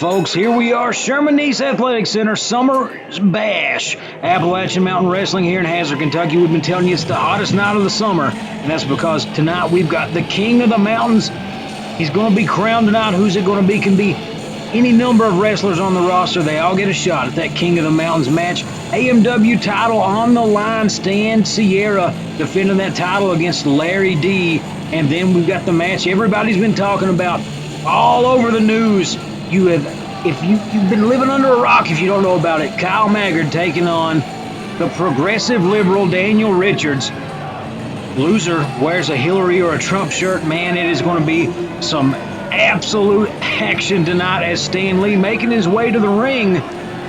folks, here we are, Sherman East Athletic Center, Summerbash, Appalachian Mountain Wrestling here in Hazard, Kentucky. We've been telling you it's the hottest night of the summer, and that's because tonight we've got the King of the Mountains. He's going to be crowned tonight. Who's it going to be? Can be any number of wrestlers on the roster. They all get a shot at that King of the Mountains match. AMW title on the line. Stan Sierra defending that title against Larry D. And then we've got the match everybody's been talking about all over the news. If you've been living under a rock if you don't know about it, Kyle Maggard taking on the progressive liberal Daniel Richards. Loser wears a Hillary or a Trump shirt. Man, it is going to be some absolute action tonight as Stan Lee making his way to the ring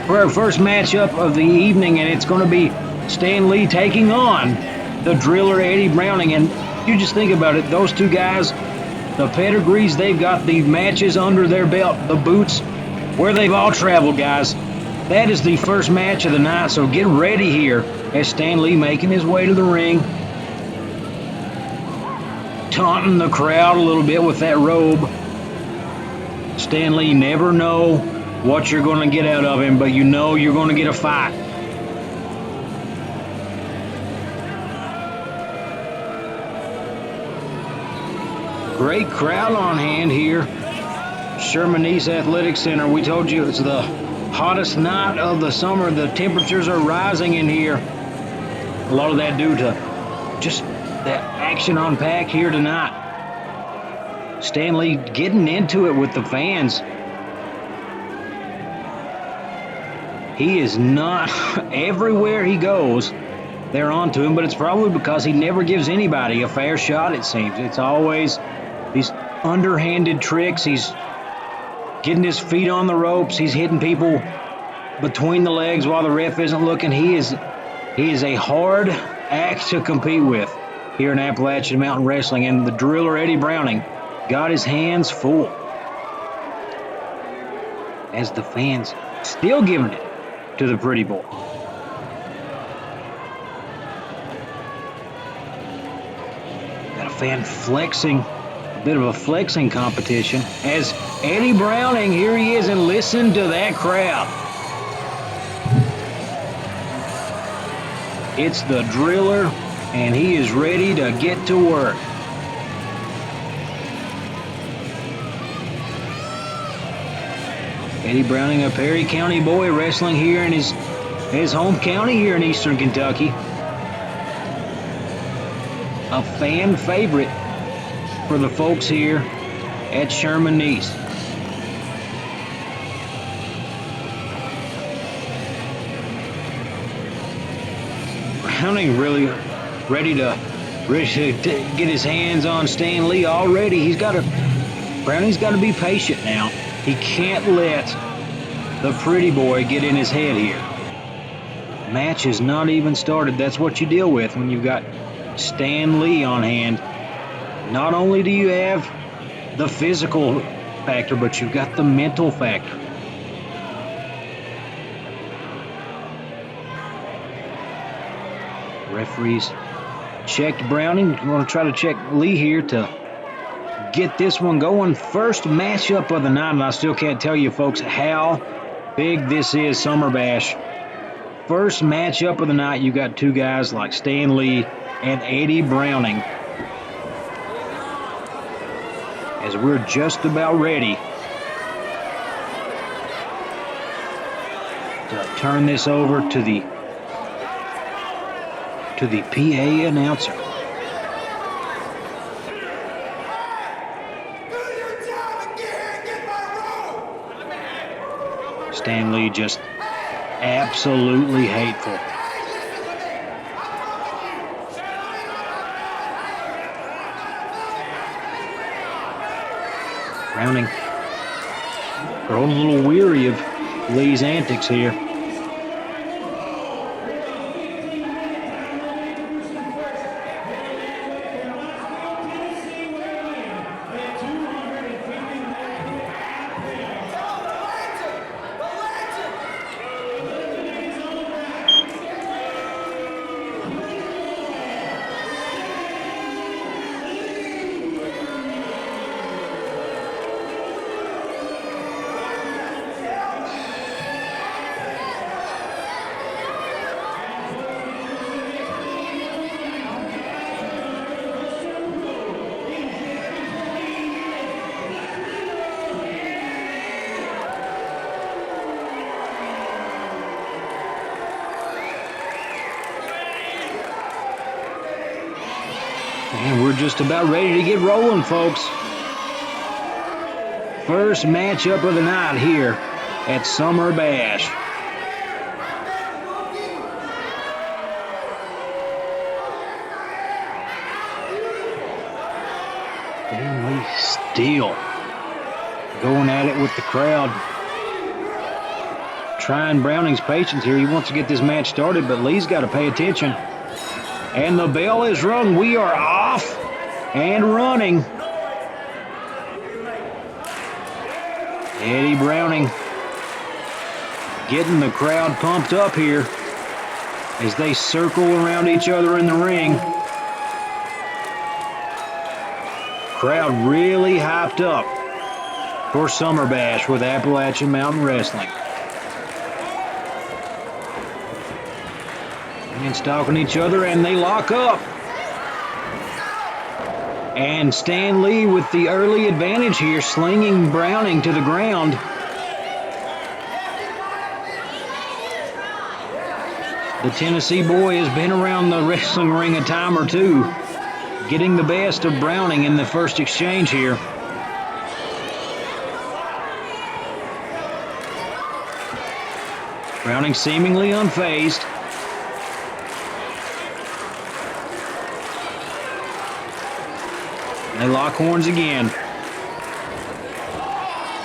for our first matchup of the evening, and it's going to be Stan Lee taking on the driller Eddie Browning. And you just think about it, those two guys, the pedigrees they've got, the matches under their belt, the boots, where they've all traveled, guys. That is the first match of the night, so get ready here as Stan Lee making his way to the ring, taunting the crowd a little bit with that robe. Stan Lee, never know what you're going to get out of him, but you know you're going to get a fight. Great crowd on hand here. Sherman East Athletic Center. We told you it's the hottest night of the summer. The temperatures are rising in here. A lot of that due to just that action on pack here tonight. Stan Lee getting into it with the fans. He is not everywhere he goes. They're onto him, but it's probably because he never gives anybody a fair shot, it seems. It's always these underhanded tricks. He's getting his feet on the ropes. He's hitting people between the legs while the ref isn't looking. He is a hard act to compete with here in Appalachian Mountain Wrestling, and the driller Eddie Browning got his hands full as the fans still giving it to the pretty boy. Got a fan flexing, a bit of a flexing competition as Eddie Browning, here he is, and listen to that crowd. It's the driller, and he is ready to get to work. Eddie Browning, a Perry County boy, wrestling here in his home county here in Eastern Kentucky. A fan favorite for the folks here at Sherman East. Browning really ready to get his hands on Stan Lee already. Browning's got to be patient now. He can't let the pretty boy get in his head here. Match is not even started. That's what you deal with when you've got Stan Lee on hand. Not only do you have the physical factor, but you've got the mental factor. Referees checked Browning. I'm going to try to check Lee here to get this one going. First matchup of the night, and I still can't tell you folks how big this is, Summerbash. First matchup of the night, you got two guys like Stan Lee and Eddie Browning. As we're just about ready to turn this over to the PA announcer. Stan Lee just absolutely hateful. Browning growing a little weary of Lee's antics here. And we're just about ready to get rolling, folks. First matchup of the night here at Summer Bash. And we still going at it with the crowd. Trying Browning's patience here. He wants to get this match started, but Lee's got to pay attention. And the bell is rung. We are off and running. Eddie Browning getting the crowd pumped up here as they circle around each other in the ring. Crowd really hyped up for Summer Bash with Appalachian Mountain Wrestling. And stalking each other, and they lock up. And Stan Lee with the early advantage here, slinging Browning to the ground. The Tennessee boy has been around the wrestling ring a time or two, getting the best of Browning in the first exchange here. Browning seemingly unfazed. They lock horns again.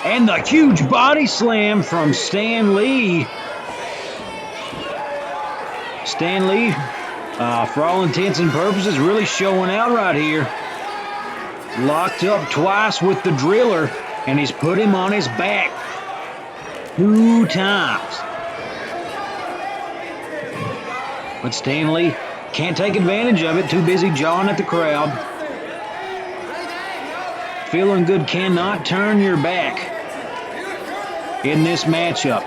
And the huge body slam from Stan Lee. Stan Lee, for all intents and purposes, really showing out right here. Locked up twice with the driller, and he's put him on his back 2 times. But Stan Lee can't take advantage of it, too busy jawing at the crowd. Feeling good cannot turn your back in this matchup.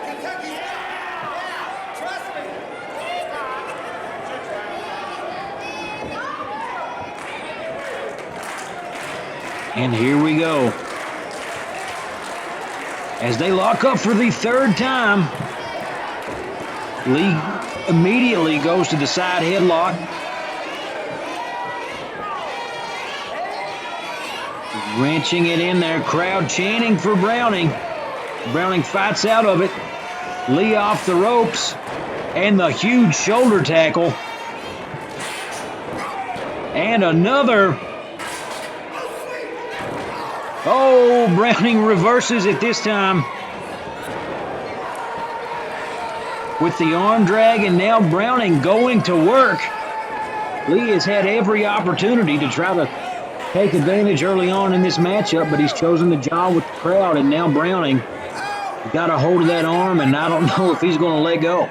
And here we go. As they lock up for the 3rd time, Lee immediately goes to the side headlock. Wrenching it in there, crowd chanting for Browning. Browning fights out of it. Lee off the ropes, and the huge shoulder tackle. And another. Oh, Browning reverses it this time. With the arm drag, and now Browning going to work. Lee has had every opportunity to try to take advantage early on in this matchup, but he's chosen to jaw with the crowd, and now Browning got a hold of that arm, and I don't know if he's going to let go.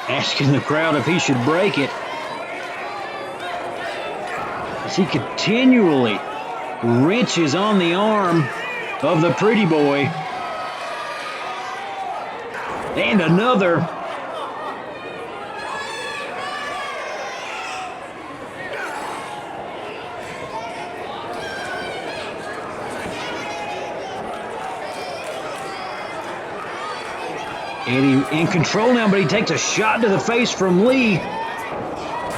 Asking the crowd if he should break it, as he continually wrenches on the arm of the pretty boy. And another. Eddie in control now, but he takes a shot to the face from Lee.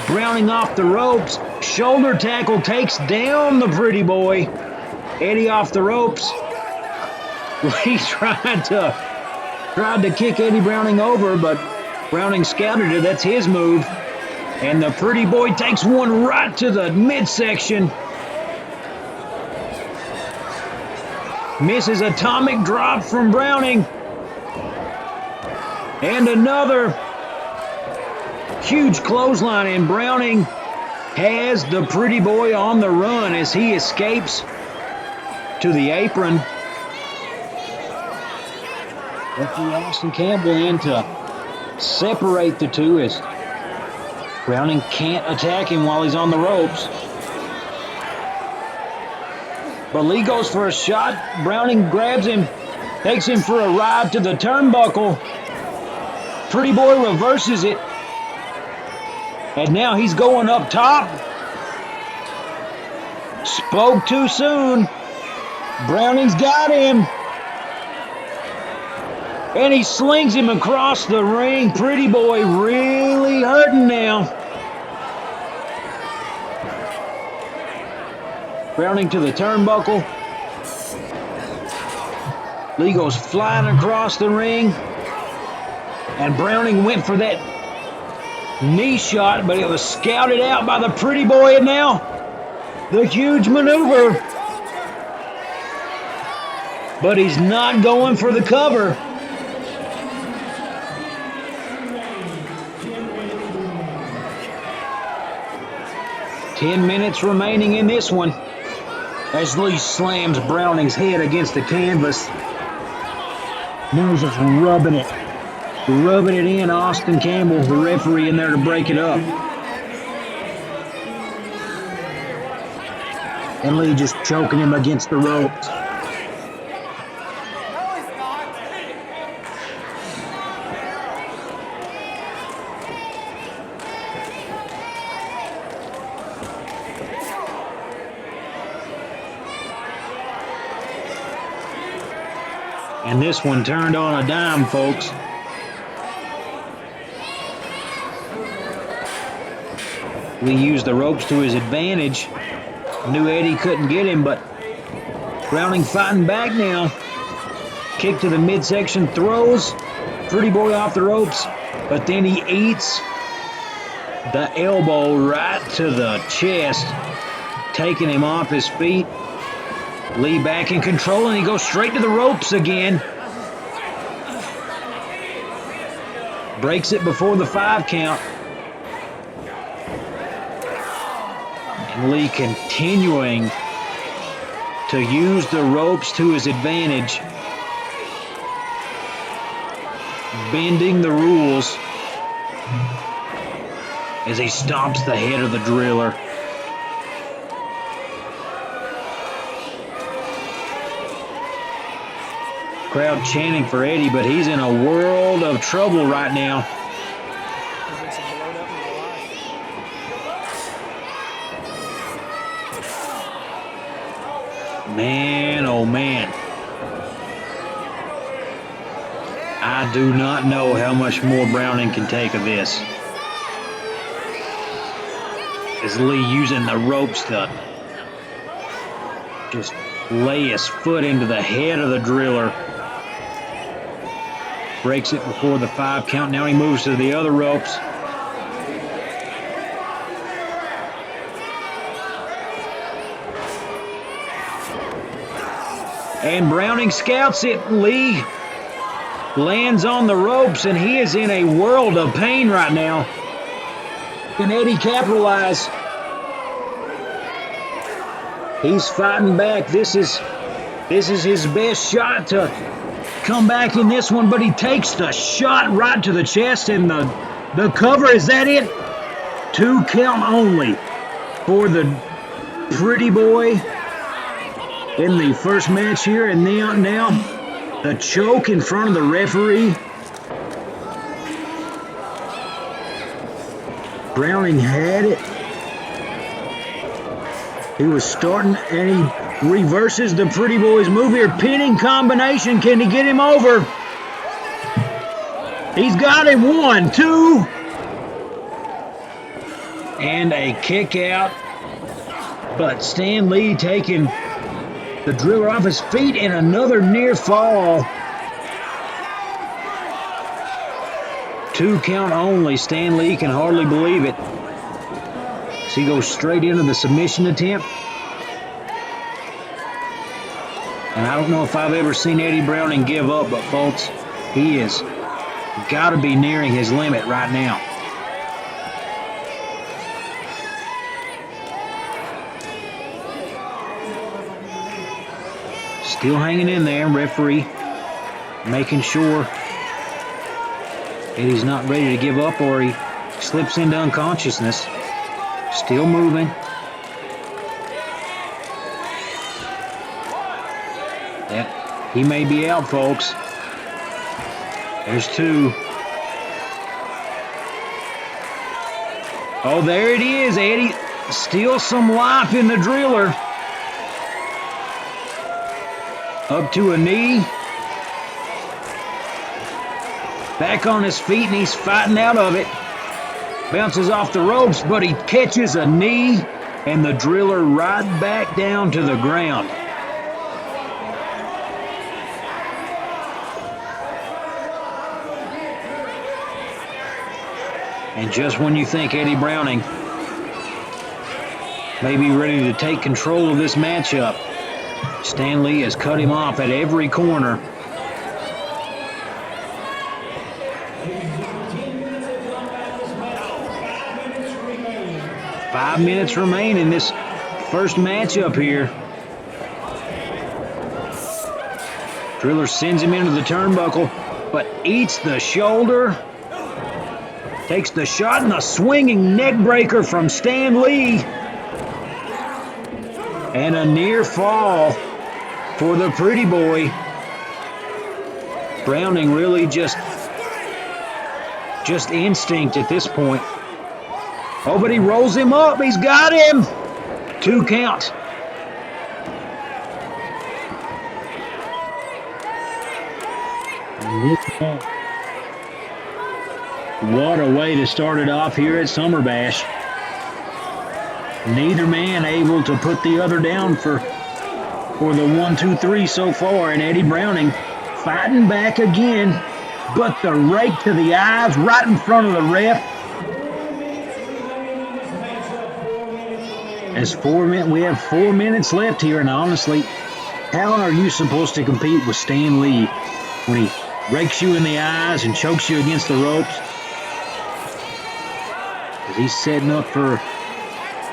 Browning off the ropes. Shoulder tackle takes down the pretty boy. Eddie off the ropes. Lee tried to kick Eddie Browning over, but Browning scouted it. That's his move. And the pretty boy takes one right to the midsection. Misses atomic drop from Browning. And another huge clothesline, and Browning has the pretty boy on the run as he escapes to the apron. Referee Austin Campbell in to separate the two as Browning can't attack him while he's on the ropes. But Lee goes for a shot. Browning grabs him, takes him for a ride to the turnbuckle. Pretty boy reverses it. And now he's going up top. Spoke too soon. Browning's got him. And he slings him across the ring. Pretty boy really hurting now. Browning to the turnbuckle. Lee goes flying across the ring. And Browning went for that knee shot, but it was scouted out by the pretty boy. And now the huge maneuver. But he's not going for the cover. Ten minutes remaining in this one as Lee slams Browning's head against the canvas. Now he's just rubbing it in. Austin Campbell, the referee, in there to break it up. And Lee just choking him against the ropes. And this one turned on a dime, folks. Lee used the ropes to his advantage. Knew Eddie couldn't get him, but Browning fighting back now. Kick to the midsection, throws Pretty Boy off the ropes, but then he eats the elbow right to the chest, taking him off his feet. Lee back in control, and he goes straight to the ropes again. Breaks it before the 5 count. And Lee continuing to use the ropes to his advantage. Bending the rules as he stomps the head of the driller. Crowd chanting for Eddie, but he's in a world of trouble right now. Man, oh man. I do not know how much more Browning can take of this. Is Lee using the ropes to just lay his foot into the head of the driller. Breaks it before the 5 count. Now he moves to the other ropes. And Browning scouts it. Lee lands on the ropes, and he is in a world of pain right now. Can Eddie capitalize? He's fighting back. This is his best shot to come back in this one, but he takes the shot right to the chest, and the cover. Is that it? 2 count only for the Pretty Boy in the first match here, and now the choke in front of the referee. Browning had it. He was starting, and he reverses the Pretty Boy's move here. Pinning combination. Can he get him over? He's got him. 1, 2. And a kick out. But Stan Lee taking the driller off his feet, and another near fall. 2 count only. Stan Lee can hardly believe it. So he goes straight into the submission attempt. And I don't know if I've ever seen Eddie Browning give up, but folks, he is got to be nearing his limit right now. Still hanging in there, referee making sure Eddie's not ready to give up, or he slips into unconsciousness. Still moving. That he may be out, folks. There's 2. Oh, there it is. Eddie, still some life in the driller. Up to a knee. Back on his feet, and he's fighting out of it. Bounces off the ropes, but he catches a knee, and the driller right back down to the ground. And just when you think Eddie Browning may be ready to take control of this matchup, Stan Lee has cut him off at every corner. Five minutes remain in this first matchup here. Driller sends him into the turnbuckle, but eats the shoulder. Takes the shot and a swinging neck breaker from Stan Lee. And a near fall for the pretty boy. Browning really just instinct at this point. Oh, but he rolls him up. He's got him. 2 count. What a way to start it off here at Summerbash. Neither man able to put the other down for the 1, 2, 3 so far. And Eddie Browning fighting back again. But the rake to the eyes right in front of the ref. We have 4 minutes left here, and honestly, how are you supposed to compete with Stan Lee when he rakes you in the eyes and chokes you against the ropes? Is he setting up for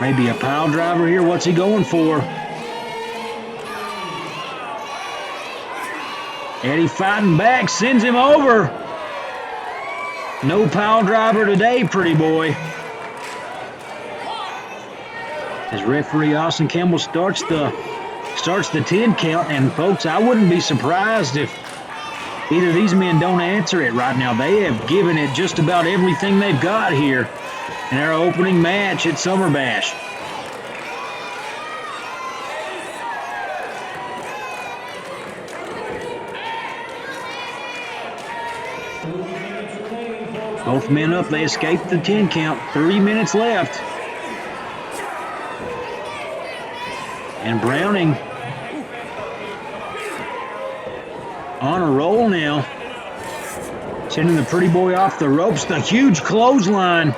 maybe a pile driver here? What's he going for? Eddie fighting back, sends him over. No pile driver today, pretty boy. As referee Austin Campbell starts the 10 count, and folks, I wouldn't be surprised if either of these men don't answer it right now. They have given it just about everything they've got here in our opening match at Summerbash. Both men up, they escaped the 10 count. 3 minutes left. And Browning on a roll now. Sending the pretty boy off the ropes. The huge clothesline.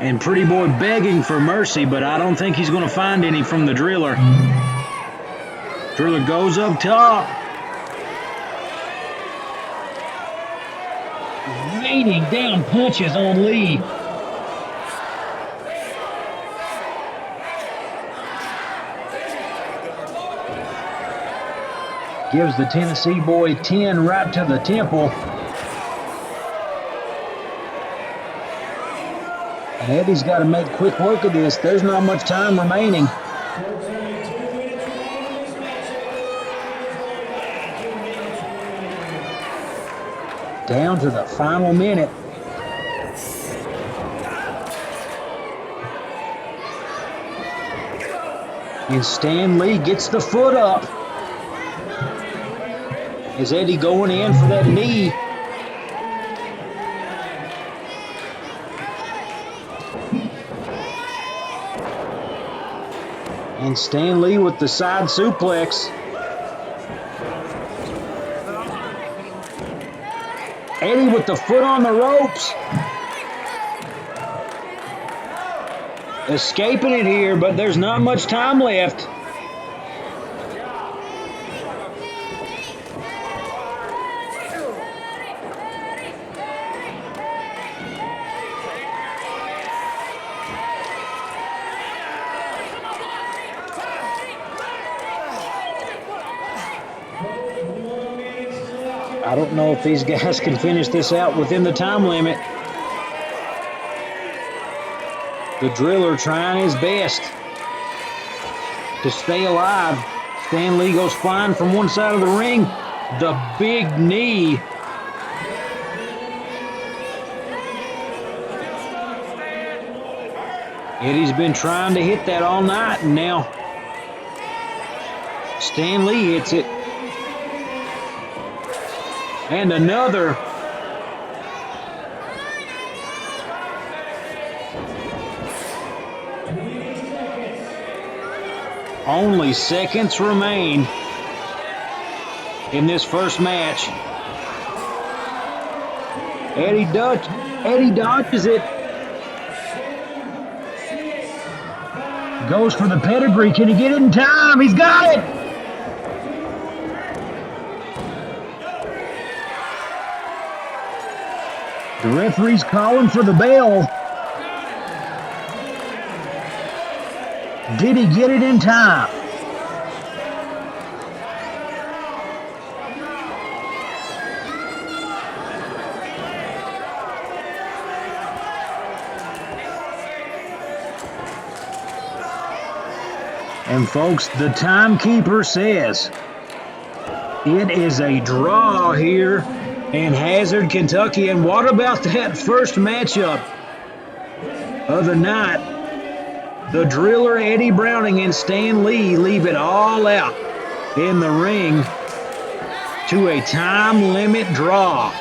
And pretty boy begging for mercy, but I don't think he's going to find any from the driller. Driller goes up top. Raining down punches on Lee. Gives the Tennessee boy 10 right to the temple. And Eddie's got to make quick work of this. There's not much time remaining. Down to the final minute. And Stan Lee gets the foot up. Is Eddie going in for that knee? And Stan Lee with the side suplex. Eddie with the foot on the ropes. Escaping it here, but there's not much time left. I don't know if these guys can finish this out within the time limit. The driller trying his best to stay alive. Stan Lee goes flying from one side of the ring. The big knee. Eddie's been trying to hit that all night, and now Stanley hits it. And another. Only seconds remain in this first match. Eddie dodges it. Goes for the pedigree. Can he get it in time? He's got it! The referee's calling for the bell. Did he get it in time? And folks, the timekeeper says it is a draw here in Hazard, Kentucky. And what about that first matchup of the night? The driller Eddie Browning and Stan Lee leave it all out in the ring to a time limit draw.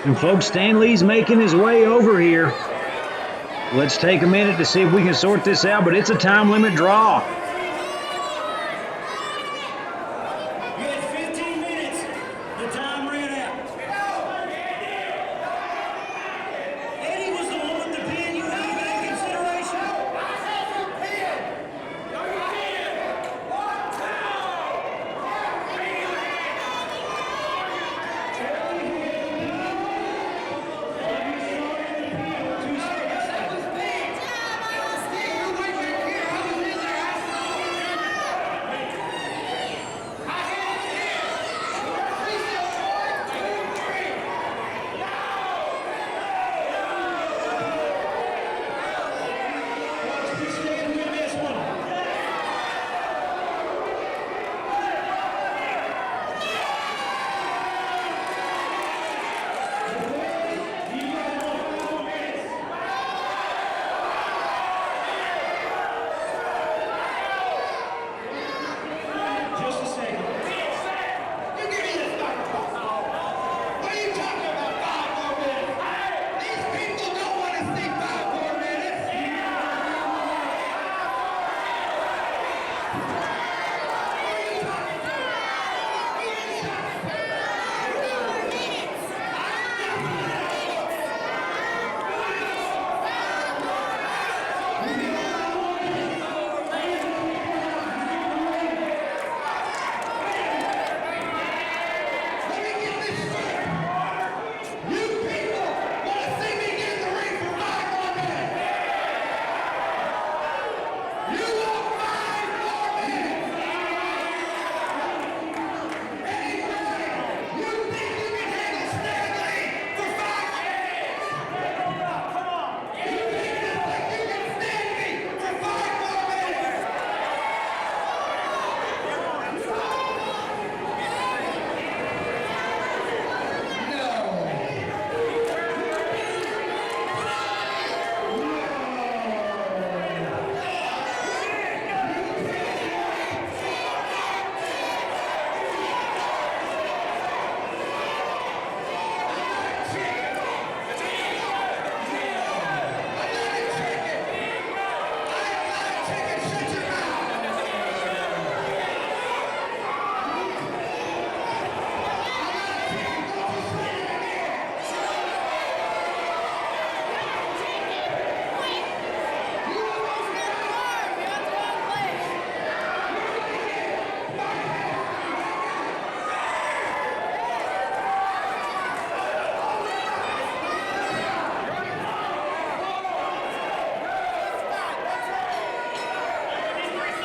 And folks, Stan Lee's making his way over here. Let's take a minute to see if we can sort this out, but it's a time limit draw. You had 15 minutes. The time ran out. Eddie was the one with the pin. You have that consideration.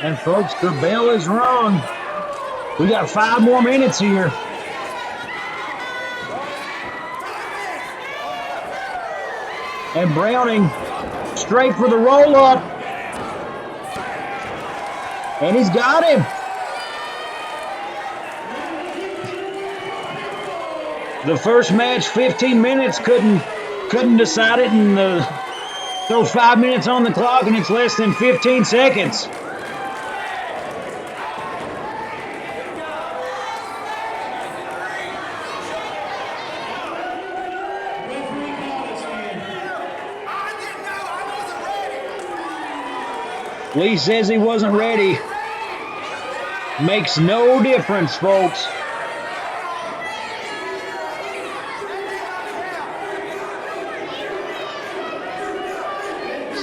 And folks, the bell is rung. We got 5 more minutes here. And Browning Straight for the roll-up. And he's got him. The first match, 15 minutes, couldn't decide it, and throw 5 minutes on the clock, and it's less than 15 seconds. Lee says he wasn't ready. Makes no difference, folks.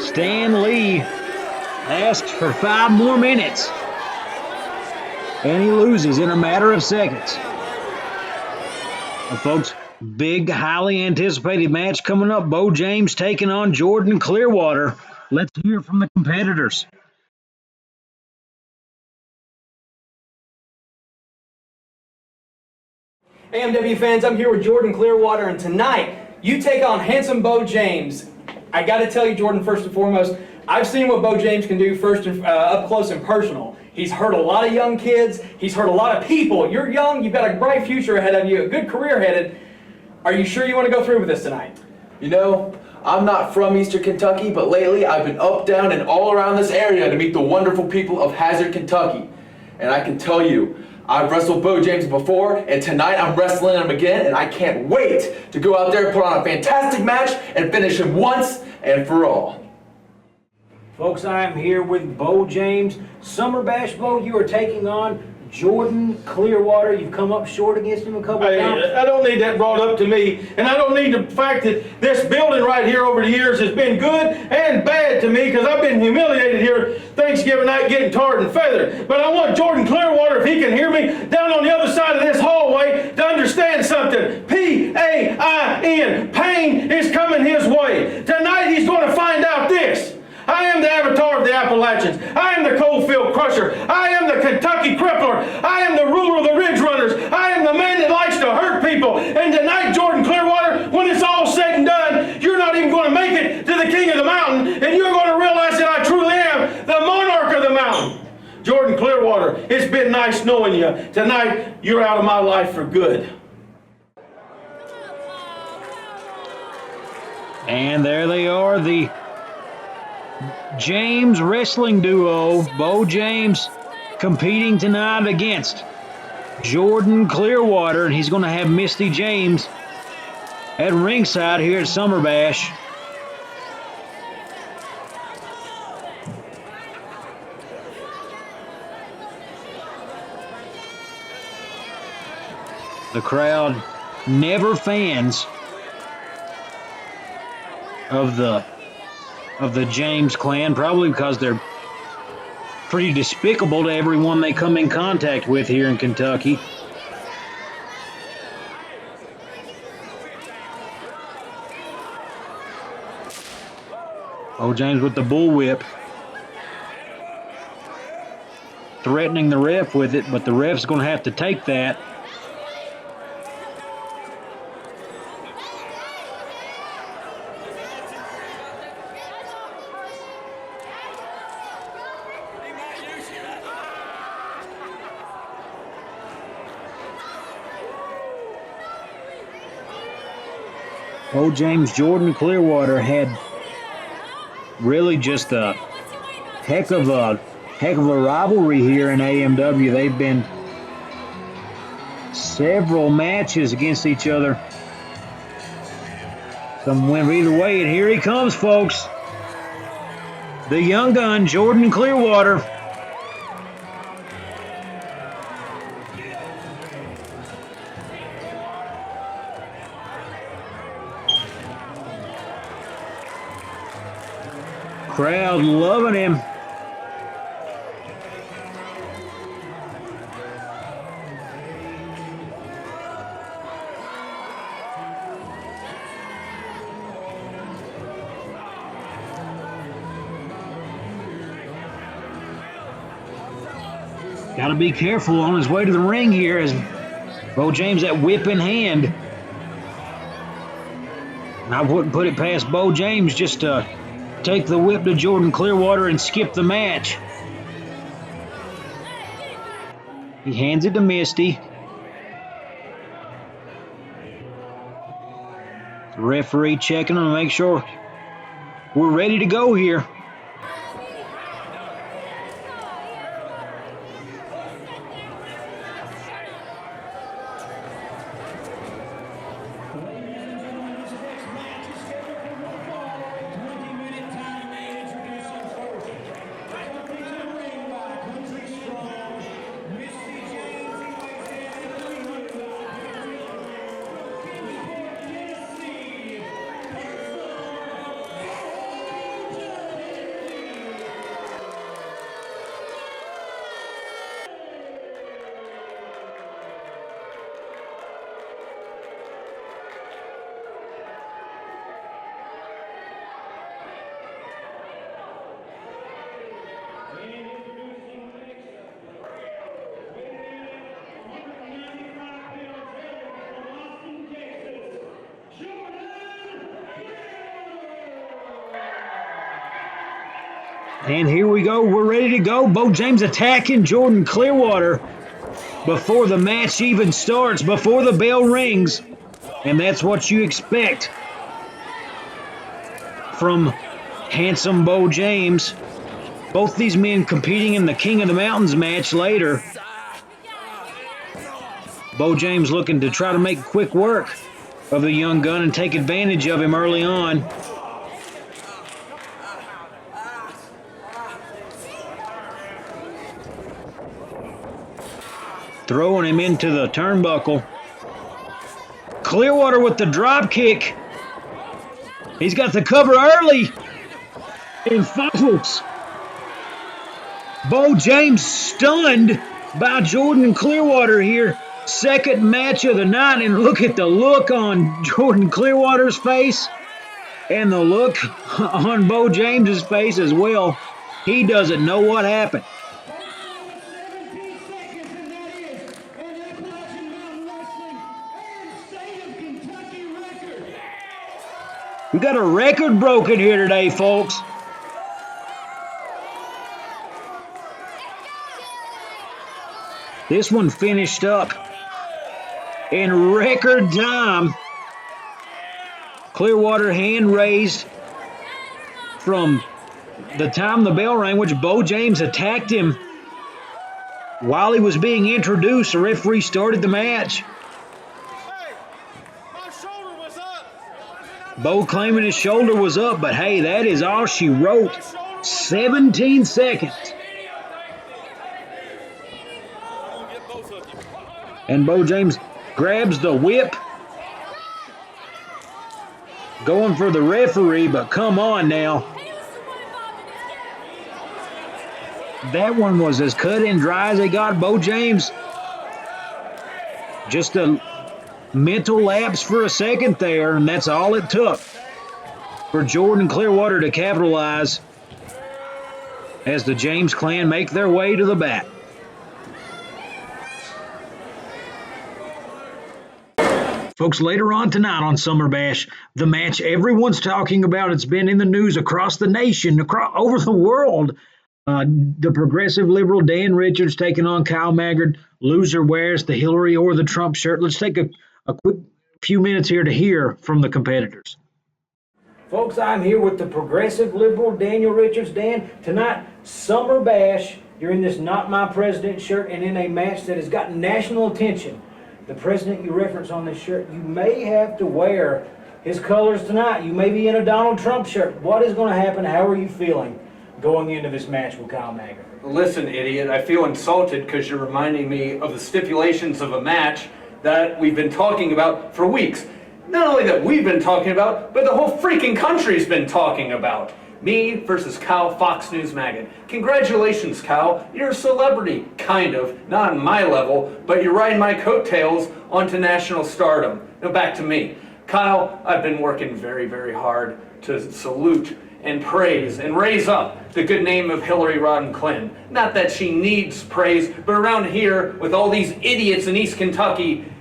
Stan Lee asked for 5 more minutes, and he loses in a matter of seconds. Well, folks, big, highly anticipated match coming up. Beau James taking on Jordan Clearwater. Let's hear from the competitors. AMW fans, I'm here with Jordan Clearwater, and tonight you take on handsome Beau James. I got to tell you, Jordan, first and foremost, I've seen what Beau James can do first and up close and personal. He's hurt a lot of young kids. He's hurt a lot of people. You're young. You've got a bright future ahead of you, a good career headed. Are you sure you want to go through with this tonight? You know, I'm not from Eastern Kentucky, but lately I've been up, down, and all around this area to meet the wonderful people of Hazard, Kentucky. And I can tell you, I've wrestled Beau James before, and tonight I'm wrestling him again, and I can't wait to go out there and put on a fantastic match and finish him once and for all. Folks, I am here with Beau James. Summerbash, Beau, you are taking on Jordan Clearwater. You've come up short against him a couple of times. I don't need that brought up to me, and I don't need the fact that this building right here over the years has been good and bad to me, because I've been humiliated here Thanksgiving night getting tarred and feathered. But I want Jordan Clearwater, if he can hear me, down on the other side of this hallway to understand something. P-A-I-N. Pain is coming his way. Tonight he's going to find out this. I am the Avatar of the Appalachians. I am the Coalfield Crusher. I am the Kentucky Crippler. I am the ruler of the Ridge Runners. I am the man that likes to hurt people. And tonight, Jordan Clearwater, when it's all said and done, you're not even going to make it to the king of the mountain, and you're going to realize that I truly am the monarch of the mountain. Jordan Clearwater, it's been nice knowing you. Tonight, you're out of my life for good. And there they are, the James wrestling duo. Beau James competing tonight against Jordan Clearwater, and he's going to have Misty James at ringside here at Summerbash. The crowd never fans of the James clan, probably because they're pretty despicable to everyone they come in contact with here in Kentucky. Beau James with the bullwhip, threatening the ref with it, but the ref's going to have to take that. Beau James, Jordan Clearwater had really just a heck of a rivalry here in AMW. They've been several matches against each other. Some win either way, and here he comes, folks. The young gun, Jordan Clearwater. Crowd loving him. Got to be careful on his way to the ring here as Beau James that whip in hand. And I wouldn't put it past Beau James just to take the whip to Jordan Clearwater and skip the match. He hands it to Misty. The referee checking to make sure we're ready to go here. And here we go. We're ready to go. Beau James attacking Jordan Clearwater before the match even starts, before the bell rings. And that's what you expect from handsome Beau James. Both these men competing in the King of the Mountains match later. Beau James looking to try to make quick work of the young gun and take advantage of him early on. Throwing him into the turnbuckle. Clearwater with the drop kick. He's got the cover early. And folks, Beau James stunned by Jordan Clearwater here. Second match of the night, and look at the look on Jordan Clearwater's face and the look on Beau James's face as well. He doesn't know what happened. We got a record broken here today, folks. This one finished up in record time. Clearwater hand raised from the time the bell rang, which Beau James attacked him while he was being introduced. The referee started the match. Beau claiming his shoulder was up, but hey, that is all she wrote. 17 seconds. And Beau James grabs the whip. Going for the referee, but come on now. That one was as cut and dry as they got. Beau James just a mental lapse for a second there, and that's all it took for Jordan Clearwater to capitalize as the James clan make their way to the bat. Folks, later on tonight on Summerbash, the match everyone's talking about, it's been in the news across the nation, over the world. The progressive liberal Dan Richards taking on Kyle Maggard. Loser wears the Hillary or the Trump shirt. Let's take a quick few minutes here to hear from the competitors. Folks, I'm here with the progressive liberal Daniel Richards. Dan, tonight, Summer Bash. You're in this Not My President shirt and in a match that has gotten national attention. The president you reference on this shirt, you may have to wear his colors tonight. You may be in a Donald Trump shirt. What is going to happen? How are you feeling going into this match with Kyle Maggard? Listen, idiot, I feel insulted because you're reminding me of the stipulations of a match that we've been talking about for weeks. Not only that we've been talking about, but the whole freaking country's been talking about. Me versus Kyle Fox News Maggard. Congratulations, Kyle. You're a celebrity, kind of. Not on my level, but you're riding my coattails onto national stardom. Now back to me. Kyle, I've been working very, very hard to salute and praise and raise up the good name of Hillary Rodham Clinton. Not that she needs praise, but around here, with all these idiots in East Kentucky,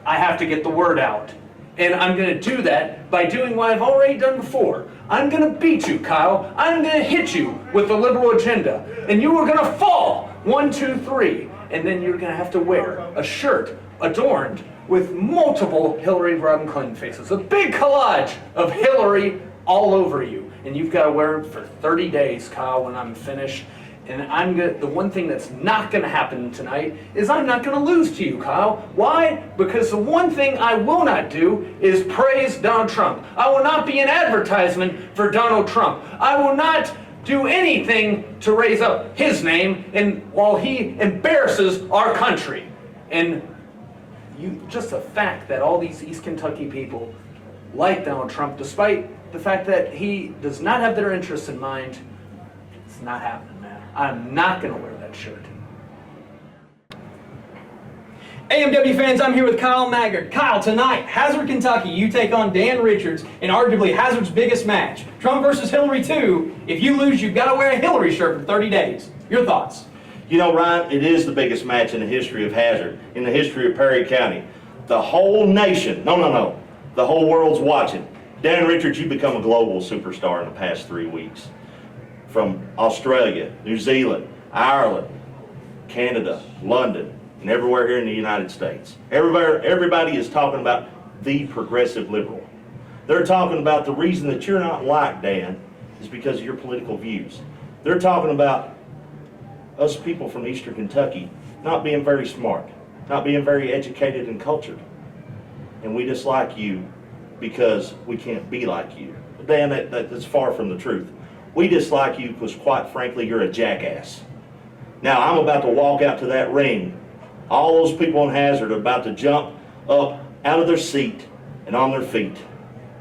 I have to get the word out. And I'm going to do that by doing what I've already done before. I'm going to beat you, Kyle. I'm going to hit you with the liberal agenda. And you are going to fall. 1, 2, 3. And then you're going to have to wear a shirt adorned with multiple Hillary Rodham Clinton faces. A big collage of Hillary all over you. And you've got to wear them for 30 days, Kyle, when I'm finished. And the one thing that's not going to happen tonight is I'm not going to lose to you, Kyle. Why? Because the one thing I will not do is praise Donald Trump. I will not be an advertisement for Donald Trump. I will not do anything to raise up his name while he embarrasses our country. And just the fact that all these East Kentucky people like Donald Trump, despite the fact that he does not have their interests in mind, it's not happening, man. I'm not going to wear that shirt. AMW fans, I'm here with Kyle Maggard. Kyle, tonight, Hazard, Kentucky, you take on Dan Richards in arguably Hazard's biggest match. Trump versus Hillary 2. If you lose, you've got to wear a Hillary shirt for 30 days. Your thoughts? You know, Ryan, it is the biggest match in the history of Hazard, in the history of Perry County. The whole nation, the whole world's watching. Dan Richards, you become a global superstar in the past 3 weeks. From Australia, New Zealand, Ireland, Canada, London, and everywhere here in the United States. Everybody is talking about the progressive liberal. They're talking about the reason that you're not liked, Dan, is because of your political views. They're talking about us people from Eastern Kentucky not being very smart, not being very educated and cultured. And we dislike you because we can't be like you. But Dan, that's far from the truth. We dislike you because, quite frankly, you're a jackass. Now, I'm about to walk out to that ring. All those people in Hazard are about to jump up out of their seat and on their feet.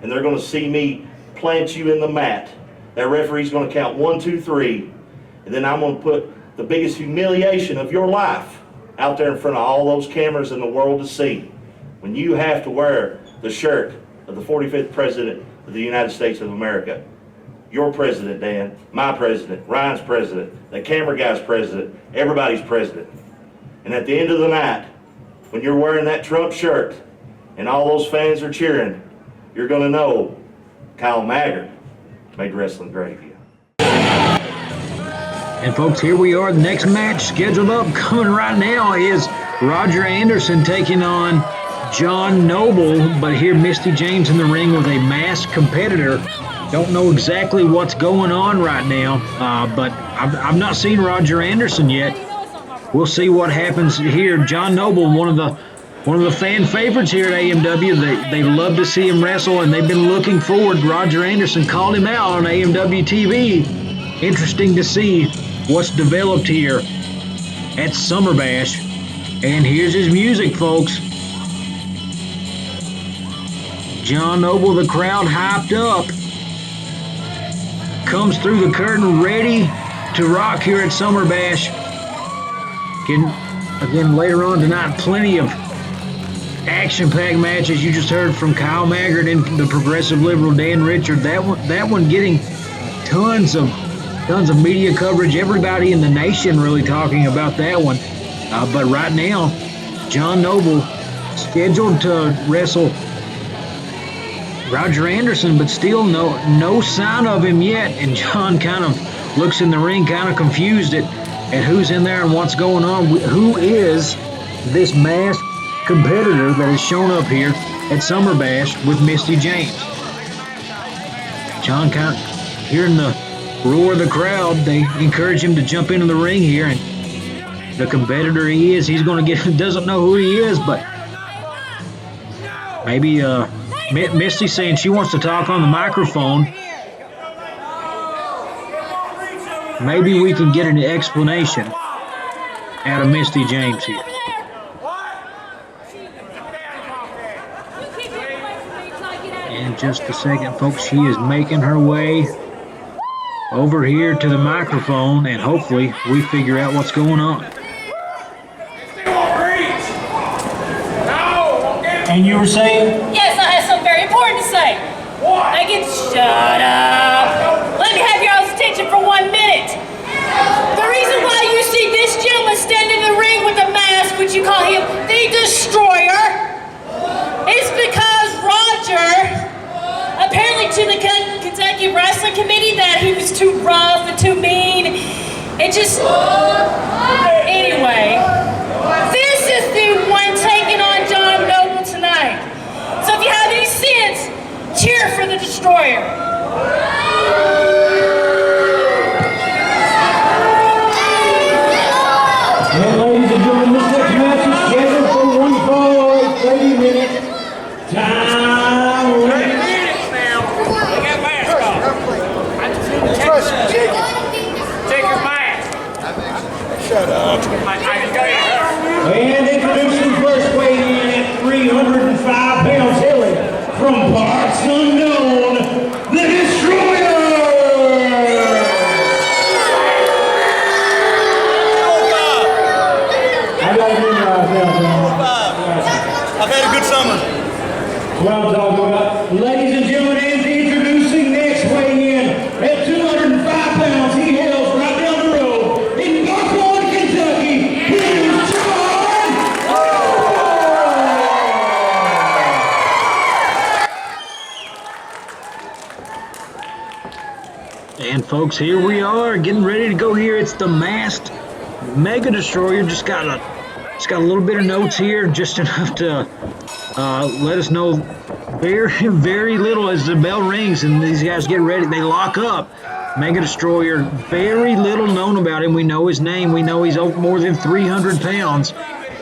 And they're going to see me plant you in the mat. That referee's going to count 1, 2, 3. And then I'm going to put the biggest humiliation of your life out there in front of all those cameras in the world to see. When you have to wear the shirt of the 45th President of the United States of America. Your president, Dan, my president, Ryan's president, the camera guy's president, everybody's president. And at the end of the night, when you're wearing that Trump shirt and all those fans are cheering, you're going to know Kyle Maggard made wrestling great again. And folks, here we are. The next match scheduled up coming right now is Roger Anderson taking on John Noble. But here Misty James in the ring with a masked competitor. Don't know exactly what's going on right now, but I've not seen Roger Anderson yet. We'll see what happens here. John Noble, one of the fan favorites here at AMW. They love to see him wrestle, and they've been looking forward. Roger Anderson called him out on AMW TV. Interesting to see what's developed here at Summerbash. And here's his music, folks. John Noble, the crowd hyped up. Comes through the curtain ready to rock here at Summerbash. Again, later on tonight, plenty of action-packed matches. You just heard from Kyle Maggard and the progressive liberal Dan Richard. That one getting tons of media coverage. Everybody in the nation really talking about that one. But right now, John Noble scheduled to wrestle Roger Anderson, but still no sign of him yet. And John kind of looks in the ring, kind of confused at who's in there and what's going on. Who is this masked competitor that has shown up here at Summerbash with Misty James? John kind of hearing the roar of the crowd. They encourage him to jump into the ring here, and the competitor he's going to doesn't know who he is, but maybe Misty's saying she wants to talk on the microphone. Maybe we can get an explanation out of Misty James here. In just a second, folks, she is making her way over here to the microphone, and hopefully we figure out what's going on. And you were saying? Yes, I have something very important to say. What? I can shut up. Let me have your all's attention for 1 minute. The reason why you see this gentleman standing in the ring with a mask, which you call him the Destroyer, is because Roger to the Kentucky Wrestling Committee that he was too rough and too mean. It just, anyway, this is the one taking on John Noble tonight. So if you have any sense, cheer for the Destroyer. And ladies and gentlemen, this next match is scheduled for 1 fall, 30 minutes. Time limit. 30 minutes now. They got mask on. Take your mask. Shut up. And introducing first weighing in at 305 pounds, hailing from parts unknown, the Destroyer! I got to memorize that, I've had a good summer. Well, I'm talking about. Ladies and gentlemen, and introducing next weighing in at 205 pounds, he hails right down the road in Buckland, Kentucky. Here's John! And folks, here we are, getting ready to go here. It's the masked Mega Destroyer. Just got a little bit of notes here, just enough to let us know very little as the bell rings and these guys get ready. They lock up. Mega Destroyer, very little known about him. We know his name. We know he's over more than 300 pounds.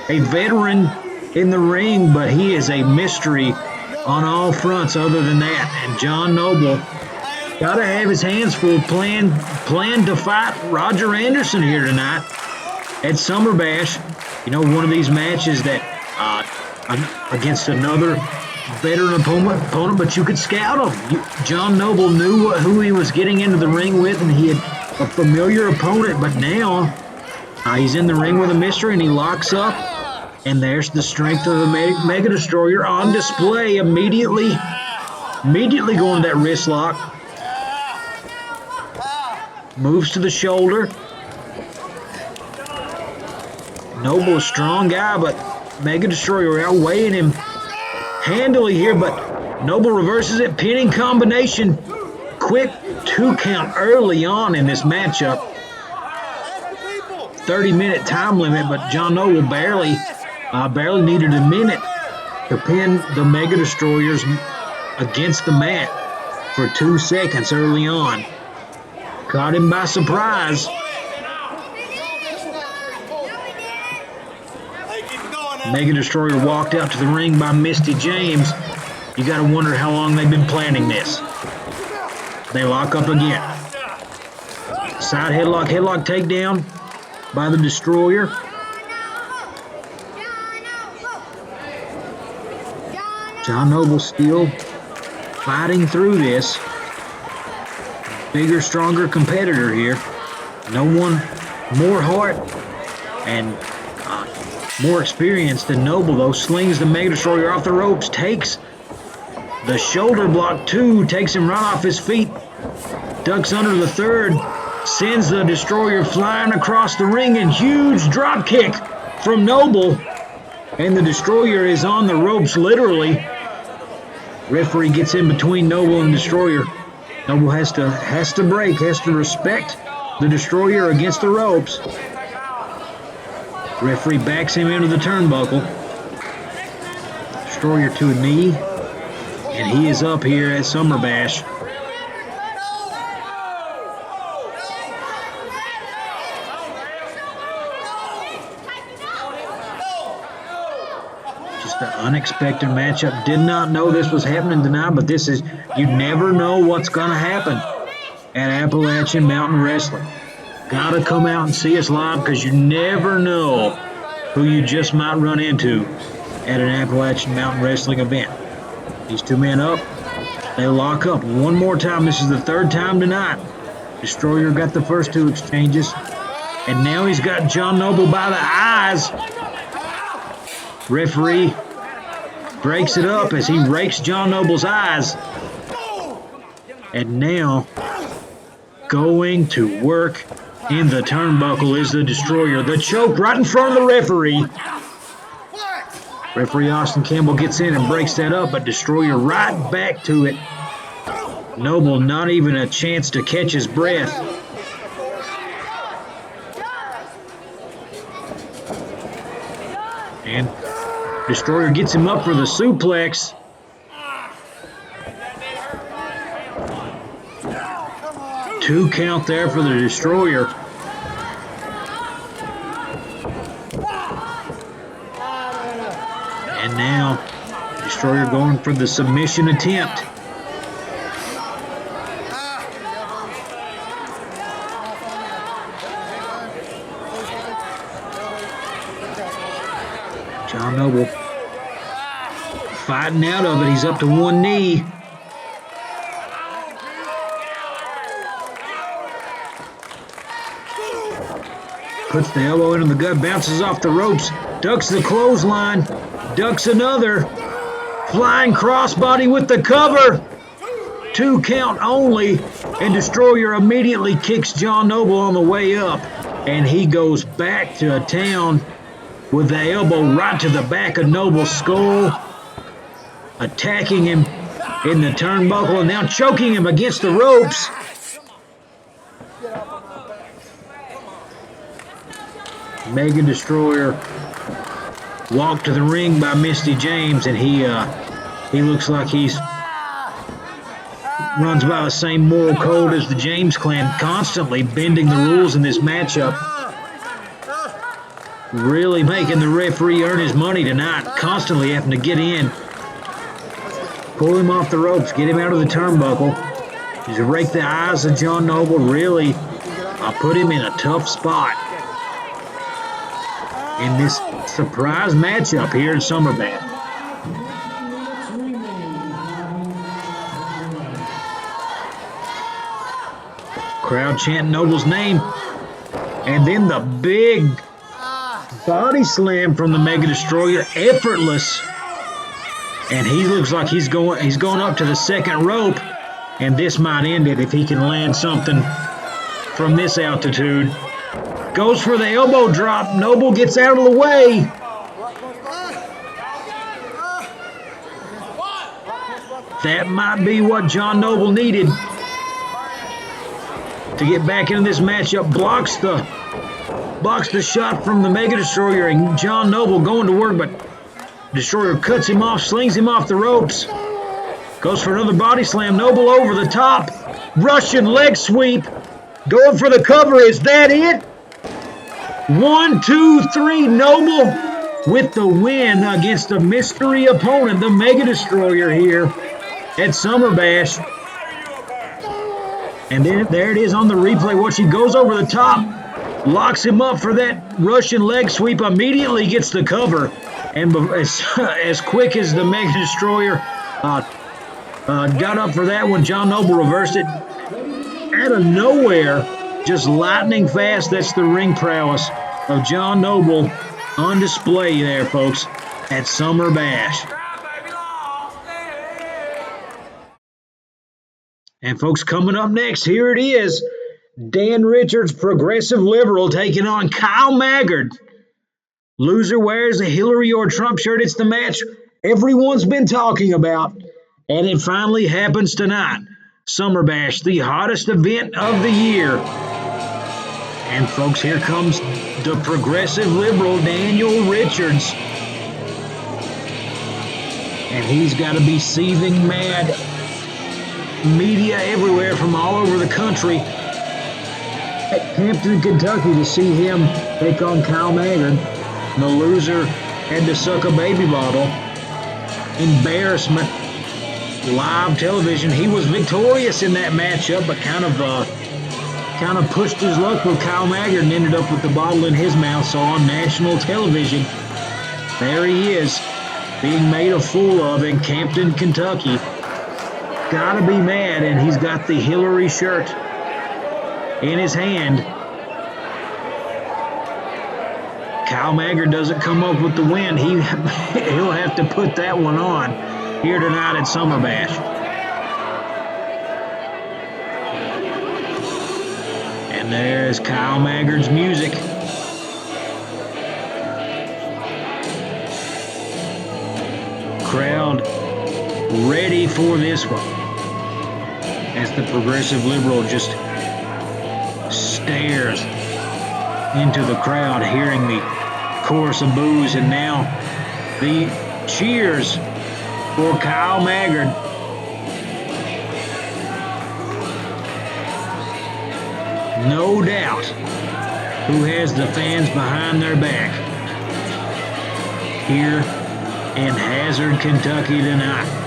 A veteran in the ring, but he is a mystery on all fronts other than that. And John Noble got to have his hands full plan to fight Roger Anderson here tonight at Summerbash. You know, one of these matches that against another veteran opponent, but you could scout him. John Noble knew who he was getting into the ring with, and he had a familiar opponent, but now he's in the ring with a mystery, and he locks up, and there's the strength of the Mega Destroyer on display immediately going to that wrist lock. Moves to the shoulder. Noble, a strong guy, but Mega Destroyer outweighing him handily here, but Noble reverses it. Pinning combination. Quick 2 count early on in this matchup. 30-minute time limit, but John Noble barely needed a minute to pin the Mega Destroyers against the mat for 2 seconds early on. Caught him by surprise. Mega Destroyer walked out to the ring by Misty James. You got to wonder how long they've been planning this. They lock up again. Side headlock takedown by the Destroyer. John Noble still fighting through this. Bigger, stronger competitor here. No one more heart and more experienced than Noble, though. Slings the Mega Destroyer off the ropes, takes the shoulder block 2, takes him right off his feet, ducks under the 3rd, sends the Destroyer flying across the ring, and huge drop kick from Noble, and the Destroyer is on the ropes, literally. Referee gets in between Noble and Destroyer. Noble has to break, has to respect the Destroyer against the ropes. Referee backs him into the turnbuckle. Destroyer to a knee, and he is up here at Summerbash. Just an unexpected matchup. Did not know this was happening tonight, but this is, you never know what's going to happen at Appalachian Mountain Wrestling. Gotta come out and see us live, because you never know who you just might run into at an Appalachian Mountain Wrestling event. These 2 men up. They lock up one more time. This is the 3rd time tonight. Destroyer got the first 2 exchanges. And now he's got John Noble by the eyes. Referee breaks it up as he rakes John Noble's eyes. And now, going to work in the turnbuckle is the Destroyer. The choke right in front of the referee. Referee Austin Campbell gets in and breaks that up, but Destroyer right back to it. Noble not even a chance to catch his breath. And Destroyer gets him up for the suplex. 2 count there for the Destroyer. And now, Destroyer going for the submission attempt. John Noble fighting out of it. He's up to one knee. Puts the elbow into the gut, bounces off the ropes, ducks the clothesline, ducks another. Flying crossbody with the cover. 2 count only, and Destroyer immediately kicks John Noble on the way up, and he goes back to town with the elbow right to the back of Noble's skull, attacking him in the turnbuckle and now choking him against the ropes. Mega Destroyer walked to the ring by Misty James, and he looks like he's runs by the same moral code as the James clan, constantly bending the rules in this matchup. Really making the referee earn his money tonight, constantly having to get in, pull him off the ropes, get him out of the turnbuckle. Just rake the eyes of John Noble, really put him in a tough spot in this surprise matchup here in Summerbash. Crowd chanting Noble's name, and then the big body slam from the Mega Destroyer, effortless, and he looks like he's going up to the second rope, and this might end it if he can land something from this altitude. Goes for the elbow drop. Noble gets out of the way. That might be what John Noble needed to get back into this matchup. Blocks the shot from the Mega Destroyer, and John Noble going to work, but Destroyer cuts him off, slings him off the ropes. Goes for another body slam. Noble over the top. Russian leg sweep. Going for the cover. Is that it? 1, 2, 3. Noble with the win against a mystery opponent, the Mega Destroyer here at Summerbash. And then there it is on the replay. Watch, he goes over the top, locks him up for that Russian leg sweep, immediately gets the cover. And as quick as the Mega Destroyer got up for that one, John Noble reversed it out of nowhere. Just lightning fast. That's the ring prowess of John Noble on display there, folks, at Summerbash. And folks, coming up next, here it is. Dan Richards, Progressive Liberal, taking on Kyle Maggard. Loser wears a Hillary or Trump shirt. It's the match everyone's been talking about, and it finally happens tonight. Summerbash, the hottest event of the year. And folks, here comes the Progressive Liberal, Daniel Richards. And he's got to be seething mad. Media everywhere from all over the country at Hampton, Kentucky to see him take on Kyle Maggard. The loser had to suck a baby bottle. Embarrassment. Live television. He was victorious in that matchup, but kind of pushed his luck with Kyle Maggard and ended up with the bottle in his mouth. So on national television, there he is, being made a fool of in Campton, Kentucky. Gotta be mad, and he's got the Hillary shirt in his hand. Kyle Maggard doesn't come up with the win. He'll have to put that one on here tonight at Summerbash. And there's Kyle Maggard's music. Crowd ready for this one. as the progressive liberal just stares into the crowd, hearing the chorus of boos, and now the cheers for Kyle Maggard. No doubt who has the fans behind their back here in Hazard, Kentucky tonight.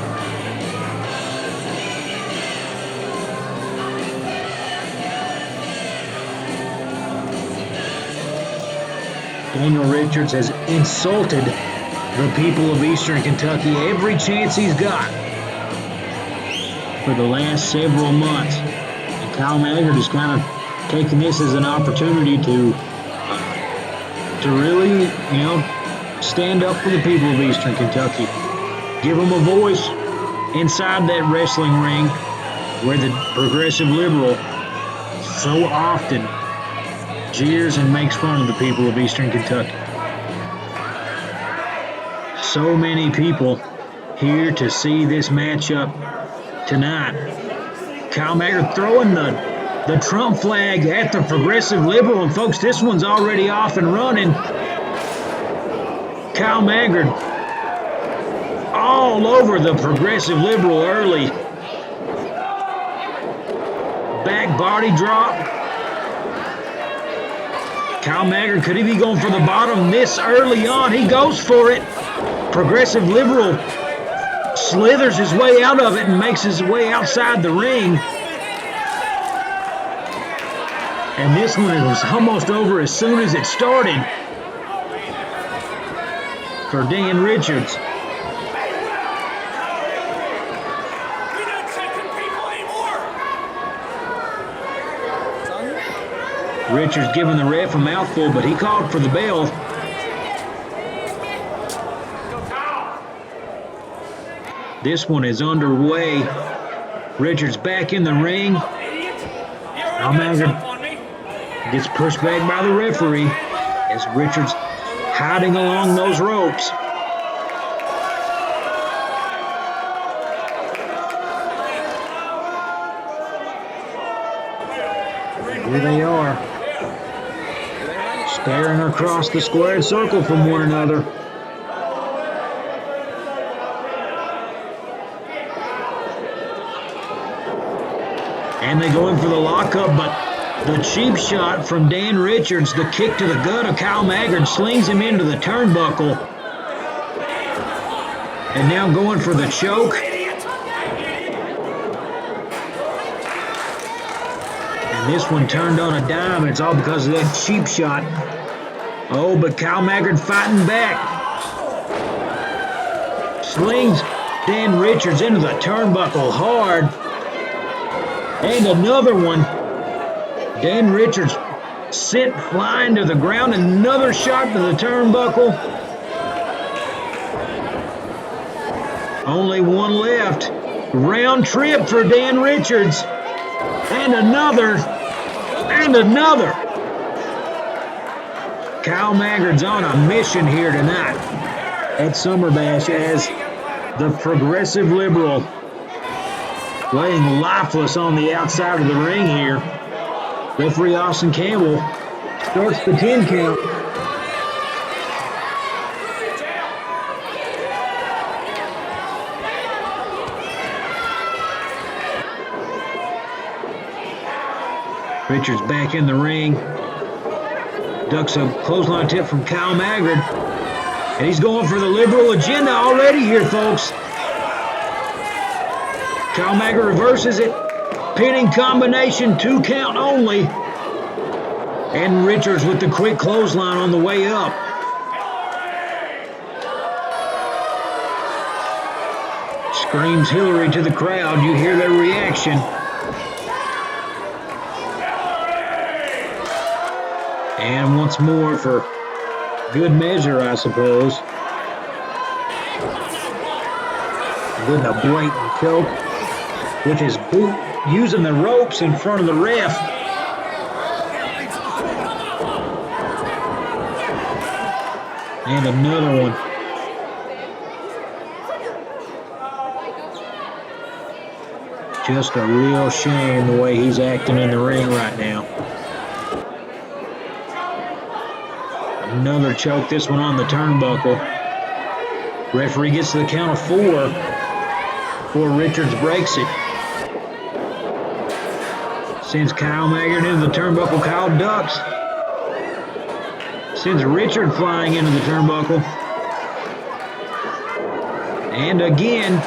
Daniel Richards has insulted the people of Eastern Kentucky every chance he's got for the last several months. And Kyle Maggard has kind of taken this as an opportunity to really, stand up for the people of Eastern Kentucky. Give them a voice inside that wrestling ring where the progressive liberal so often jeers and makes fun of the people of Eastern Kentucky. So many people here to see this matchup tonight. Kyle Maggard throwing the Trump flag at the progressive liberal, and folks, this one's already off and running. Kyle Maggard all over the progressive liberal early. Back body drop. Kyle Maggard, could he be going for the bottom this early on? He goes for it. Progressive liberal slithers his way out of it and makes his way outside the ring. And this one was almost over as soon as it started for Dan Richards. We're not checking people anymore. Richards giving the ref a mouthful, but he called for the bell. This one is underway. Richards back in the ring. Kyle Maggard gets pushed back by the referee as Richards hiding along those ropes. Here they are, staring across the squared circle from one another. And they go in for the lockup, but the cheap shot from Dan Richards, the kick to the gut of Kyle Maggard, slings him into the turnbuckle. And now going for the choke. And this one turned on a dime. It's all because of that cheap shot. Oh, but Kyle Maggard fighting back. Slings Dan Richards into the turnbuckle hard. And another one. Dan Richards sent flying to the ground. Another shot to the turnbuckle. Only one left. Round trip for Dan Richards. And another. And another. Kyle Maggard's on a mission here tonight at Summerbash as the progressive liberal laying lifeless on the outside of the ring here. Referee Austin Campbell starts the 10 count. Richards back in the ring. Ducks a clothesline tip from Kyle Maggard. And he's going for the liberal agenda already here, folks. Kyle Maggard reverses it. Pinning combination, 2 count only. And Richards with the quick clothesline on the way up. Screams Hillary to the crowd. You hear their reaction. And once more for good measure, I suppose. With a blatant choke with his boot, using the ropes in front of the ref. And another one. Just a real shame the way he's acting in the ring right now. Another choke, this one on the turnbuckle. Referee gets to the count of 4 before Richards breaks it. Sends Kyle Maggard into the turnbuckle. Kyle ducks. Sends Richard flying into the turnbuckle. And again.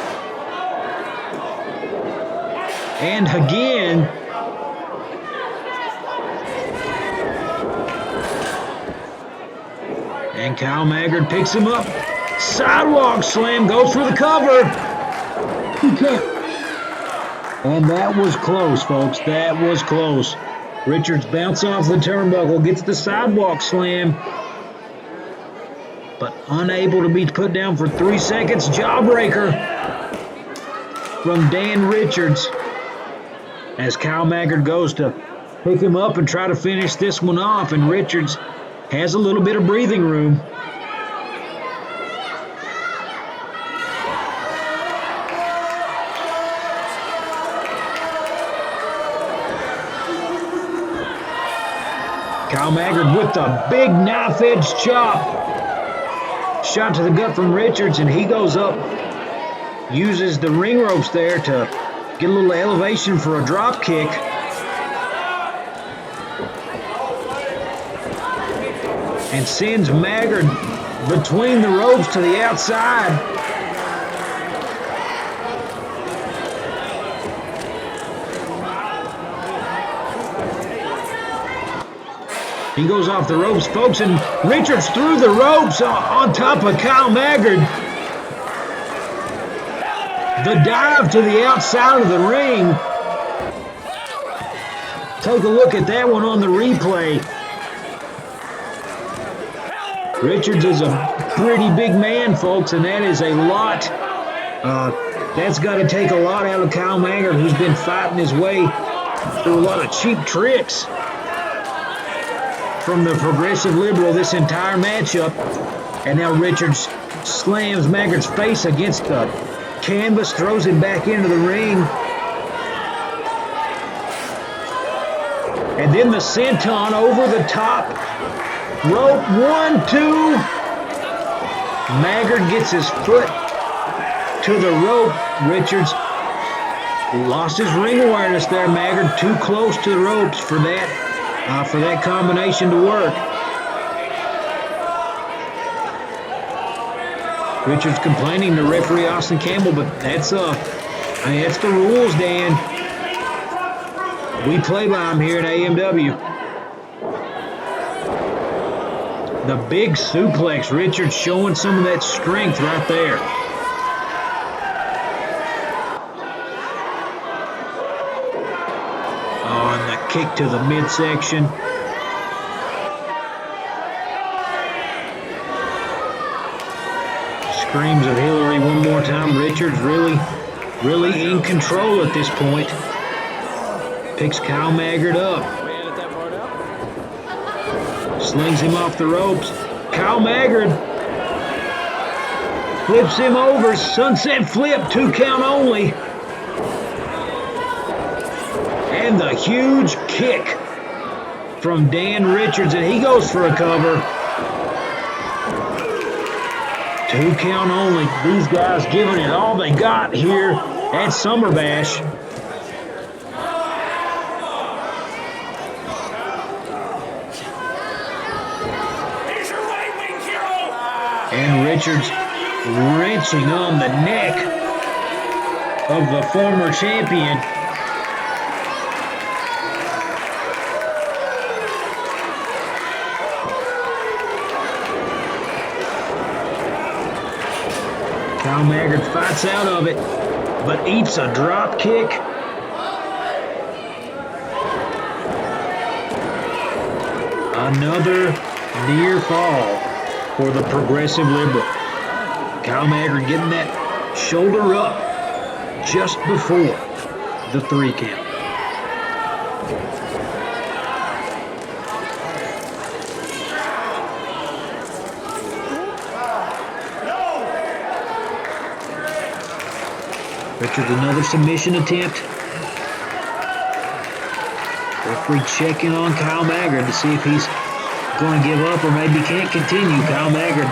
And again. And Kyle Maggard picks him up. Sidewalk slam, goes for the cover. And that was close, folks. That was close. Richards bounces off the turnbuckle, gets the sidewalk slam, but unable to be put down for 3 seconds. Jawbreaker from Dan Richards as Kyle Maggard goes to pick him up and try to finish this one off, and Richards has a little bit of breathing room. Kyle Maggard with the big knife-edge chop. Shot to the gut from Richards, and he goes up. Uses the ring ropes there to get a little elevation for a drop kick. And sends Maggard between the ropes to the outside. He goes off the ropes, folks, and Richards threw the ropes on top of Kyle Maggard. The dive to the outside of the ring. Take a look at that one on the replay. Richards is a pretty big man, folks, and that is a lot. That's got to take a lot out of Kyle Maggard, who's been fighting his way through a lot of cheap tricks from the Progressive Liberal this entire matchup. And now Richards slams Maggard's face against the canvas, throws him back into the ring. And then the senton over the top rope. 1, 2. Maggard gets his foot to the rope. Richards lost his ring awareness there. Maggard too close to the ropes for that combination to work. Richards complaining to referee Austin Campbell, but that's the rules, Dan. We play by them here at AMW. The big suplex. Richards showing some of that strength right there. Oh, and the kick to the midsection. Screams of Hillary one more time. Richards really in control at this point. Picks Kyle Maggard up. Slings him off the ropes. Kyle Maggard flips him over. Sunset flip, 2 count only. And the huge kick from Dan Richards, and he goes for a cover. 2 count only. These guys giving it all they got here at Summerbash. And Richards wrenching on the neck of the former champion. Kyle Maggard fights out of it, but eats a drop kick. Another near fall for the Progressive Liberal. Kyle Maggard getting that shoulder up just before the 3 count. Richards another submission attempt. Referee checking on Kyle Maggard to see if he's going to give up or maybe can't continue. Kyle Maggard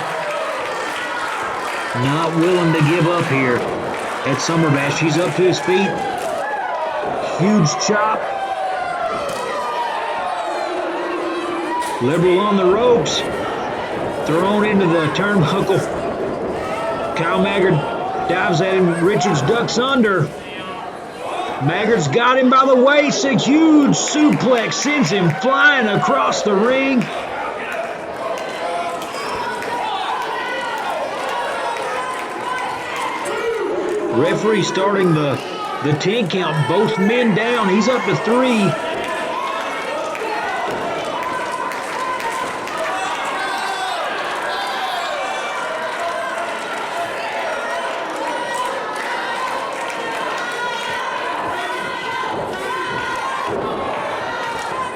not willing to give up here at Summerbash. He's up to his feet. Huge chop. Liberal on the ropes. Thrown into the turnbuckle. Kyle Maggard dives at him. Richards ducks under. Maggard's got him by the waist. A huge suplex sends him flying across the ring. Referee starting the 10 count. Both men down. He's up to 3.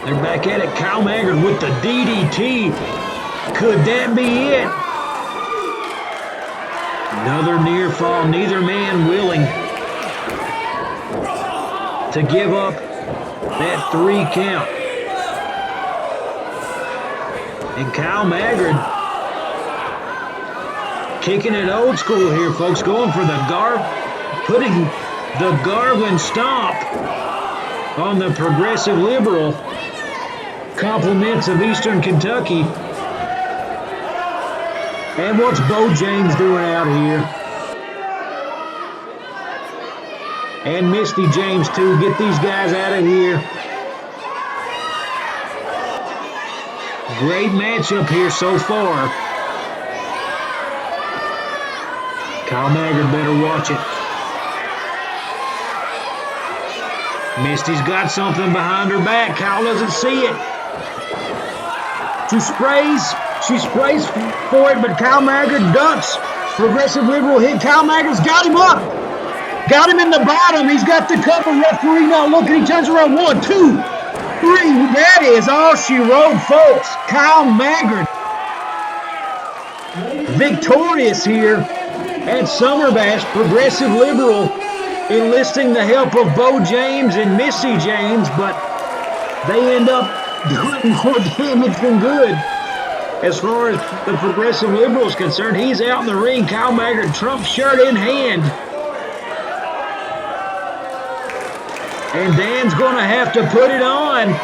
They're back at it. Kyle Maggard with the DDT. Could that be it? Another near fall. Neither man willing to give up that 3 count. And Kyle Maggard kicking it old school here, folks. Going for the putting the Garvin stomp on the Progressive Liberal. Compliments of Eastern Kentucky. And what's Beau James doing out here? And Misty James too. Get these guys out of here. Great matchup here so far. Kyle Maggard better watch it. Misty's got something behind her back. Kyle doesn't see it. She sprays for it, but Kyle Maggard ducks. Progressive Liberal hit. Kyle Maggard's got him up. Got him in the bottom. He's got the cover. Referee now looking. He turns around. 1, 2, 3. That is all she wrote, folks. Kyle Maggard victorious here at Summerbash. Progressive Liberal enlisting the help of Beau James and Missy James, but they end up doing more damage than good. As far as the Progressive Liberal is concerned, he's out in the ring. Kyle Maggard, Trump shirt in hand. And Dan's going to have to put it on.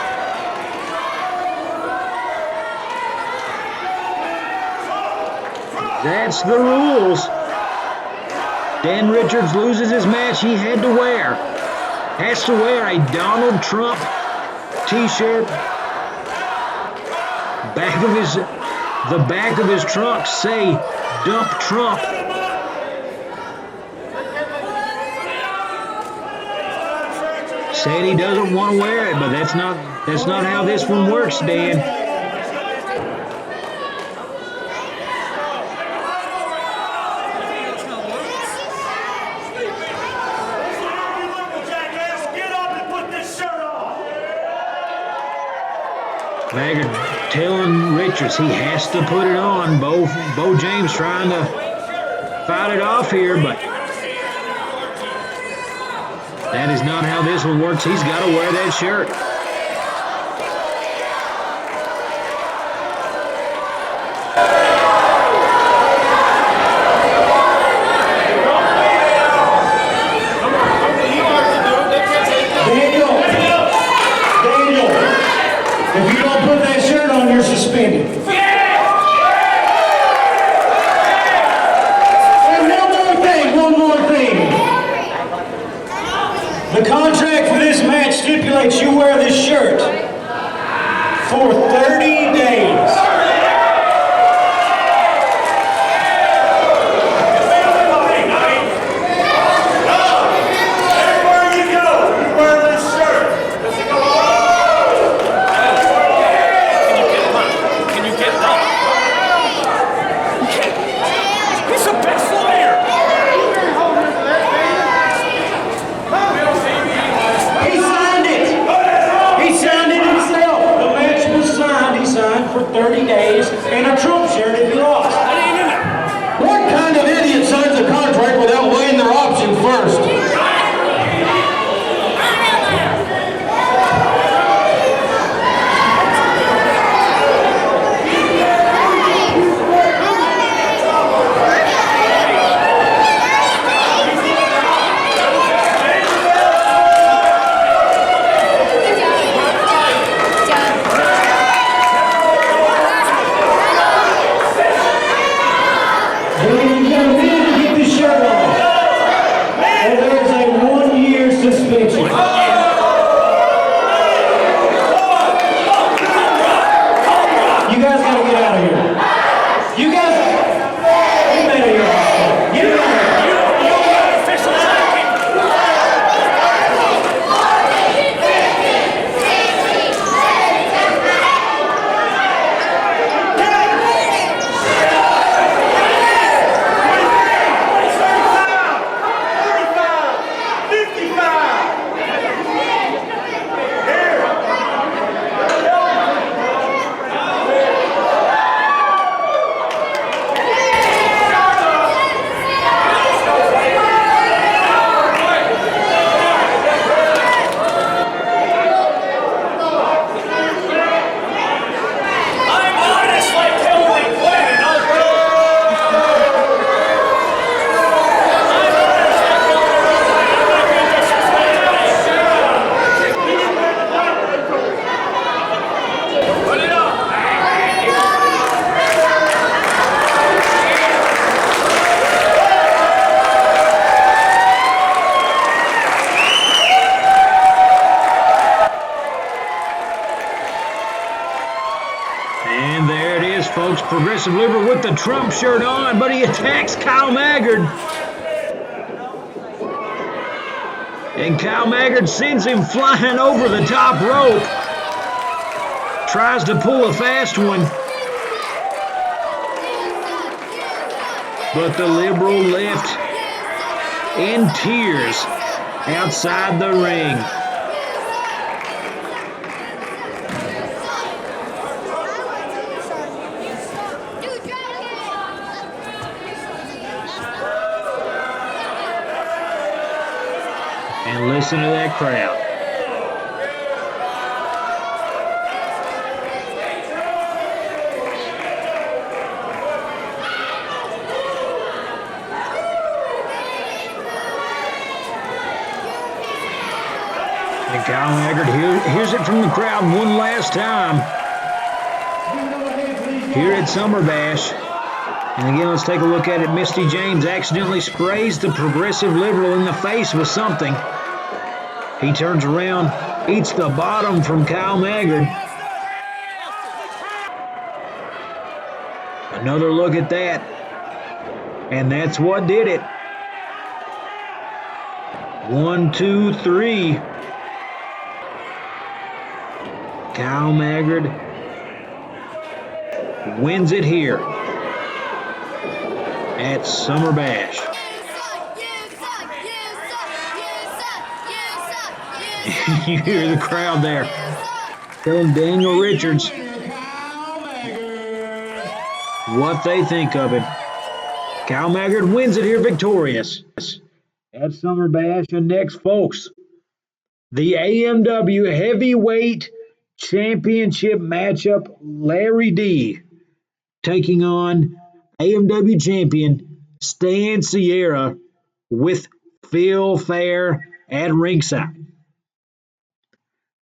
That's the rules. Dan Richards loses his match. He has to wear a Donald Trump t-shirt. The back of his trunk say "Dump Trump." Said he doesn't want to wear it, but that's not how this one works, Dan. Maggard telling Richards he has to put it on. Beau James trying to fight it off here, but that is not how this one works. He's got to wear that shirt. Daniel, if you don't put that shirt on, you're suspended. And one more thing. The contract for this match stipulates you wear this shirt for 30 days. Everywhere you go, you wear this shirt. Can you get that? He's the best lawyer. He signed it. He signed it himself. The match was signed. He signed for 30 folks. Progressive Liberal with the Trump shirt on, but he attacks Kyle Maggard. And Kyle Maggard sends him flying over the top rope. Tries to pull a fast one. But the Liberal left in tears outside the ring. And listen to that crowd. And Kyle Maggard hears it from the crowd one last time here at Summerbash. And again, let's take a look at it. Misty James accidentally sprays the Progressive Liberal in the face with something. He turns around, eats the bottom from Kyle Maggard. Another look at that. And that's what did it. 1, 2, 3. Kyle Maggard wins it here at Summerbash. You hear the crowd there telling Daniel Richards what they think of him. Kyle Maggard wins it here victorious at Summerbash. And next, folks, the AMW Heavyweight Championship matchup, Larry D taking on AMW champion Stan Sierra with Phil Fair at ringside.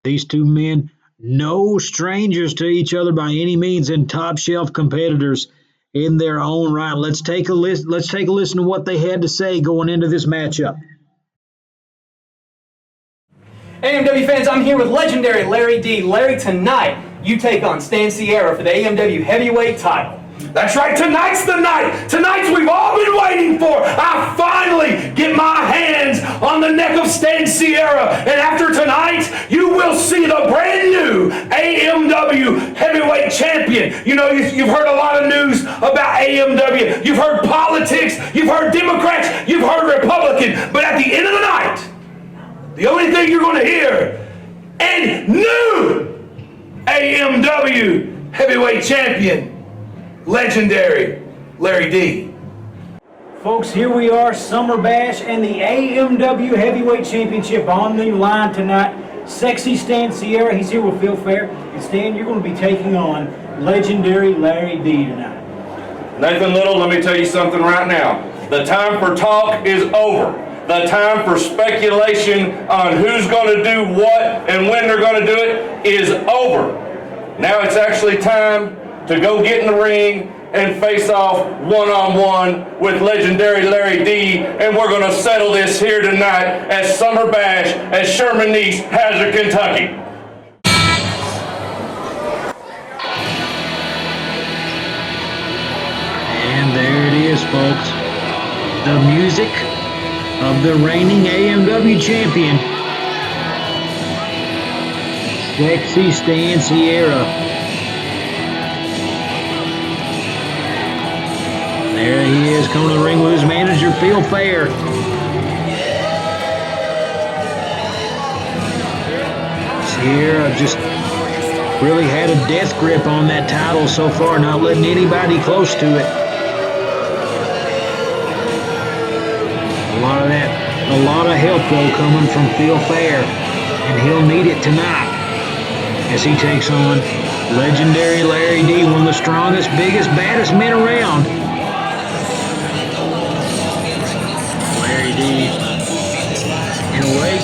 These two men, no strangers to each other by any means, and top shelf competitors in their own right. Let's take a listen to what they had to say going into this matchup. AMW fans, I'm here with legendary Larry D. Larry, tonight you take on Stan Sierra for the AMW Heavyweight title. That's right, tonight's the night. Tonight's we've all been waiting for. I finally get my hands on the neck of Stan Sierra. And after tonight, you will see the brand new AMW Heavyweight Champion. You know, you've heard a lot of news about AMW. You've heard politics. You've heard Democrats. You've heard Republican. But at the end of the night, the only thing you're going to hear, and new AMW Heavyweight Champion, legendary Larry D. Folks, here we are, Summerbash, and the AMW Heavyweight Championship on the line tonight. Sexy Stan Sierra, he's here with Phil Fair. And Stan, you're going to be taking on legendary Larry D tonight. Nathan Little, let me tell you something right now. The time for talk is over. The time for speculation on who's going to do what and when they're going to do it is over. Now it's actually time to go get in the ring and face off one-on-one with legendary Larry D, and we're going to settle this here tonight at Summerbash at Sherman East, Hazard, Kentucky. And there it is, folks. The music of the reigning AMW champion, Sexy Stan Sierra. There he is, coming to the ring with his manager, Phil Fair. Sierra just really had a death grip on that title so far, not letting anybody close to it. A lot of help, though, coming from Phil Fair, and he'll need it tonight as he takes on legendary Larry D, one of the strongest, biggest, baddest men around. Larry D, in a way,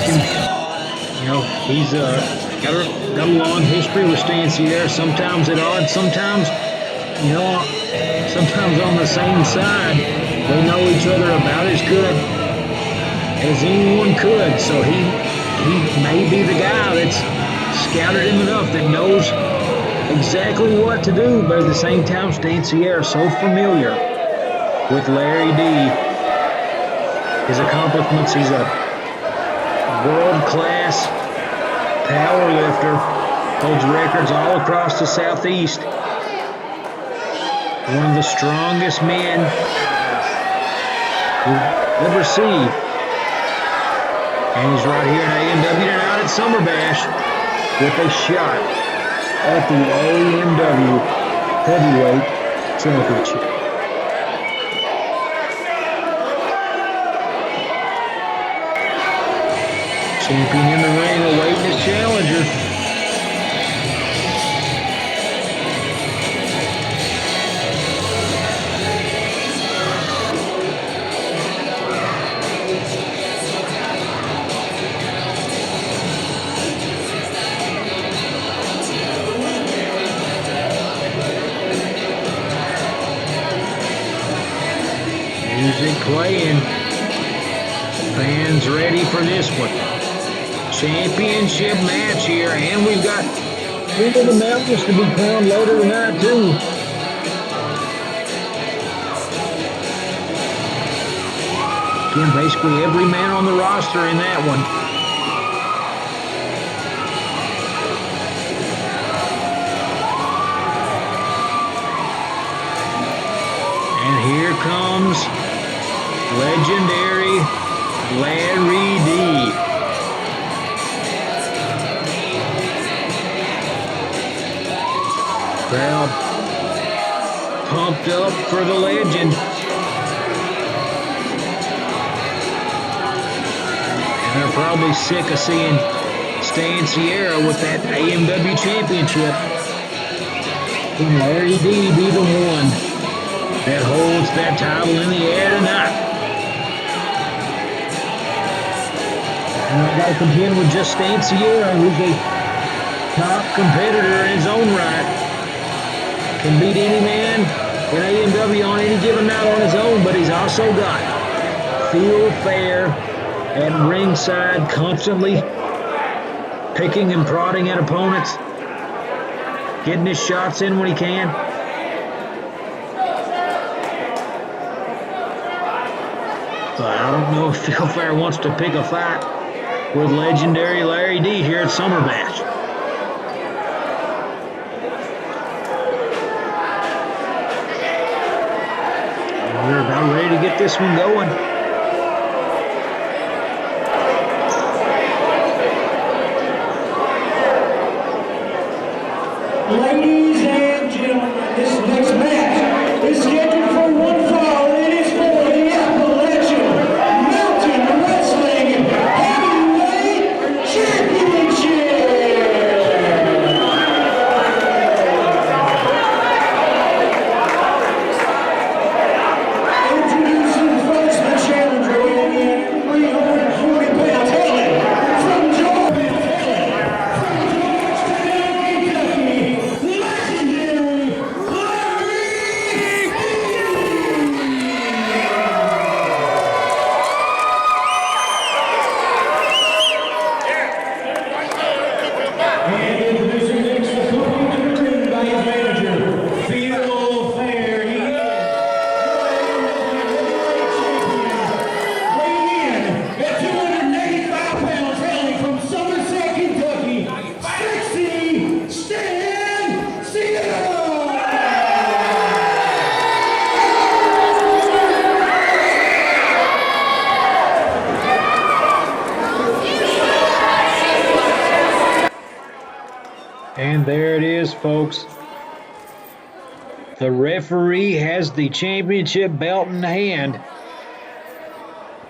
he's got a long history with Stan Sierra, sometimes at odds, sometimes on the same side. They know each other about as good as anyone could, so he may be the guy that's scouted him enough that knows exactly what to do, but at the same time, Stanciera so familiar with Larry D. His accomplishments. He's a world-class power lifter, holds records all across the Southeast. One of the strongest men you'll ever see. And he's right here in AMW tonight at Summerbash with a shot at the AMW Heavyweight Championship. Champion in the ring awaiting his challenger. Music playing. Fans ready for this one. Championship match here, and we've got King of the Mountains to be crowned later tonight, too. Again, basically every man on the roster in that one. And here comes legendary Larry D. Crowd pumped up for the legend. And they're probably sick of seeing Stanciera with that AMW championship. Can Larry D be the one that holds that title in the air tonight? And I got to contend with just Stanciera, who's a top competitor in his own right. Can beat any man in AMW on any given night on his own, but he's also got Feel Fair at ringside, constantly picking and prodding at opponents, getting his shots in when he can. But I don't know if Feel Fair wants to pick a fight with legendary Larry D here at Summerbash. We're about ready to get this one going. Ladies and gentlemen, this next match is scheduled for one fall, and it is for the Appalachian Mountain Wrestling Heavyweight Championship. Introducing first the challenger weighing in 340 pounds, hailing from Georgia. And there it is, folks. The referee has the championship belt in hand,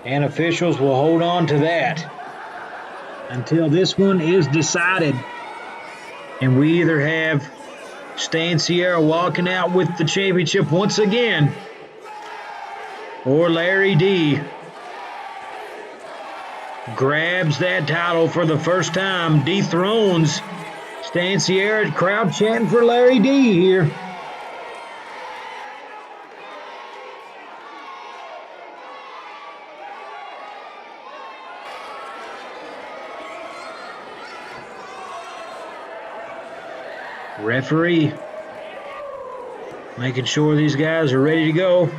and officials will hold on to that until this one is decided. And we either have Stanciera walking out with the championship once again, or Larry D grabs that title for the first time, dethrones Stanciera. Crowd chanting for Larry D here. Referee making sure these guys are ready to go.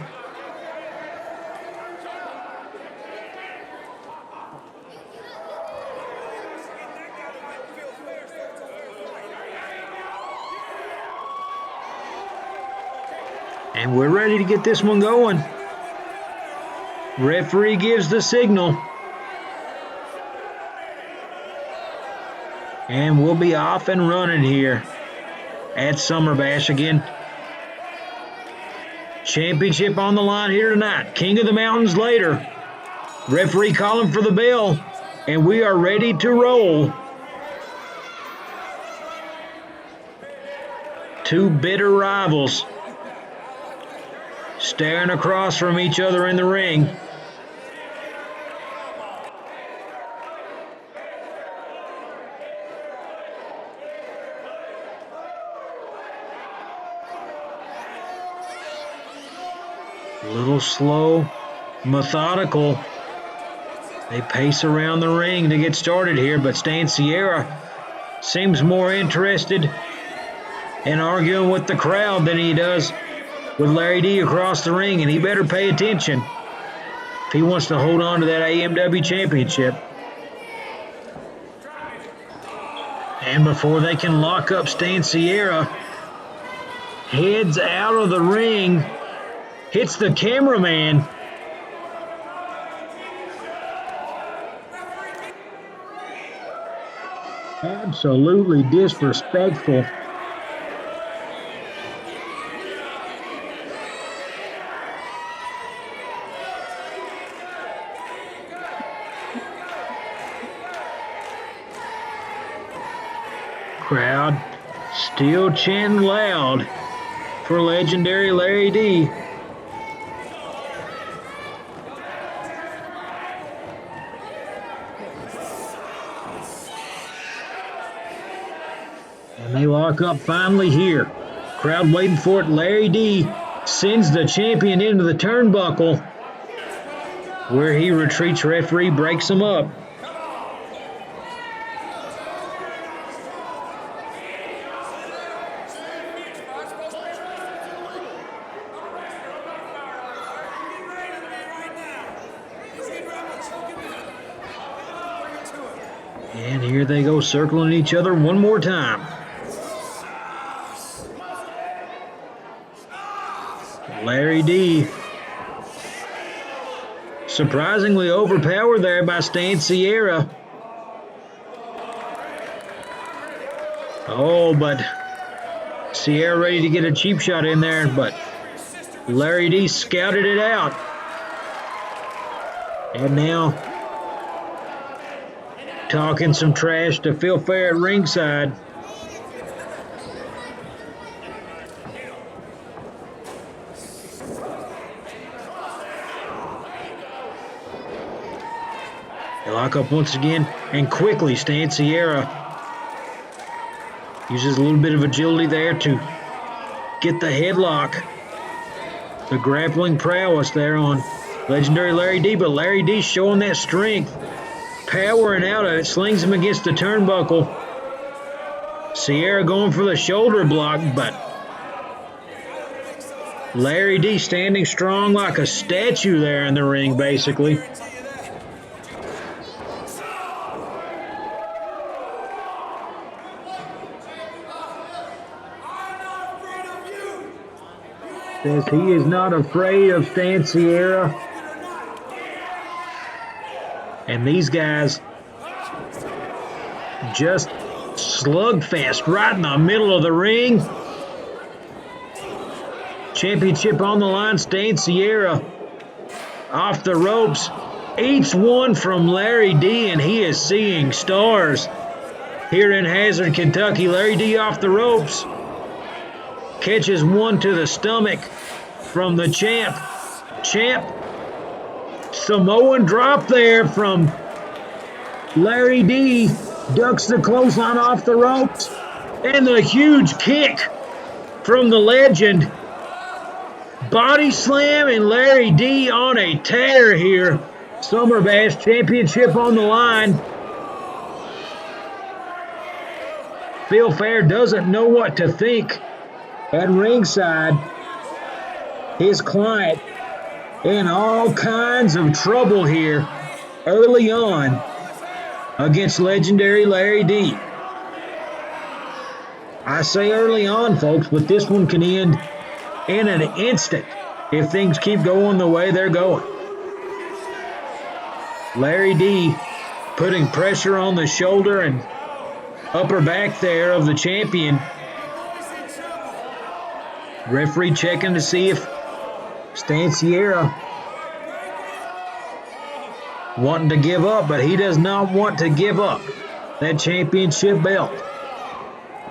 And we're ready to get this one going. Referee gives the signal. And we'll be off and running here at Summerbash again. Championship on the line here tonight. King of the Mountains later. Referee calling for the bell. And we are ready to roll. Two bitter rivals staring across from each other in the ring. A little slow, methodical. They pace around the ring to get started here, but Stan Sierra seems more interested in arguing with the crowd than he does with Larry D across the ring, and he better pay attention if he wants to hold on to that AMW championship. And before they can lock up, Stan Sierra heads out of the ring, hits the cameraman. Absolutely disrespectful. Crowd still chanting loud for legendary Larry D. And they lock up finally here. Crowd waiting for it. Larry D sends the champion into the turnbuckle where he retreats. Referee breaks him up. And here they go, circling each other one more time. Larry D. Surprisingly overpowered there by Stan Sierra. Oh, but Sierra ready to get a cheap shot in there, but Larry D scouted it out. And now talking some trash to Phil Fair at ringside. They lock up once again, and quickly Stan Sierra uses a little bit of agility there to get the headlock. The grappling prowess there on legendary Larry D, but Larry D showing that strength. Powering out of it, slings him against the turnbuckle. Sierra going for the shoulder block, but Larry D standing strong like a statue there in the ring, basically. Says he is not afraid of Stan Sierra. And these guys just slugfest right in the middle of the ring. Championship on the line. Stan Sierra off the ropes. Each one from Larry D, and he is seeing stars here in Hazard, Kentucky. Larry D off the ropes. Catches one to the stomach from the champ. Samoan drop there from Larry D. Ducks the clothesline off the ropes. And the huge kick from the legend. Body slam, and Larry D on a tear here. Summerbash championship on the line. Phil Fair doesn't know what to think. At ringside, his client in all kinds of trouble here early on against legendary Larry D. I say early on, folks, but this one can end in an instant if things keep going the way they're going. Larry D putting pressure on the shoulder and upper back there of the champion. Referee checking to see if Stan Sierra wanting to give up, but he does not want to give up that championship belt.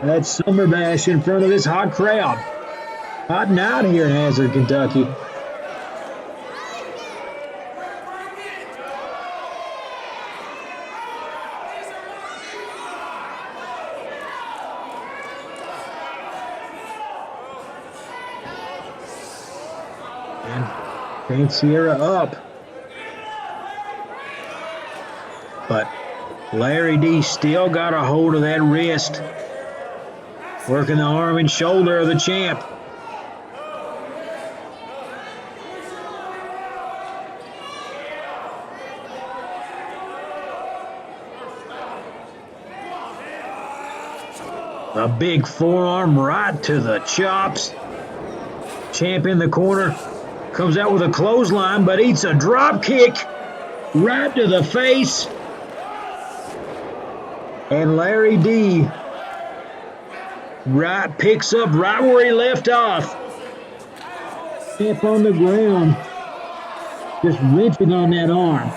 That's Summerbash in front of this hot crowd. Hot and out here in Hazard, Kentucky. And Sierra up. But Larry D still got a hold of that wrist. Working the arm and shoulder of the champ. A big forearm right to the chops. Champ in the corner. Comes out with a clothesline, but eats a drop kick right to the face. And Larry D picks up right where he left off. Step on the ground. Just wrenching on that arm.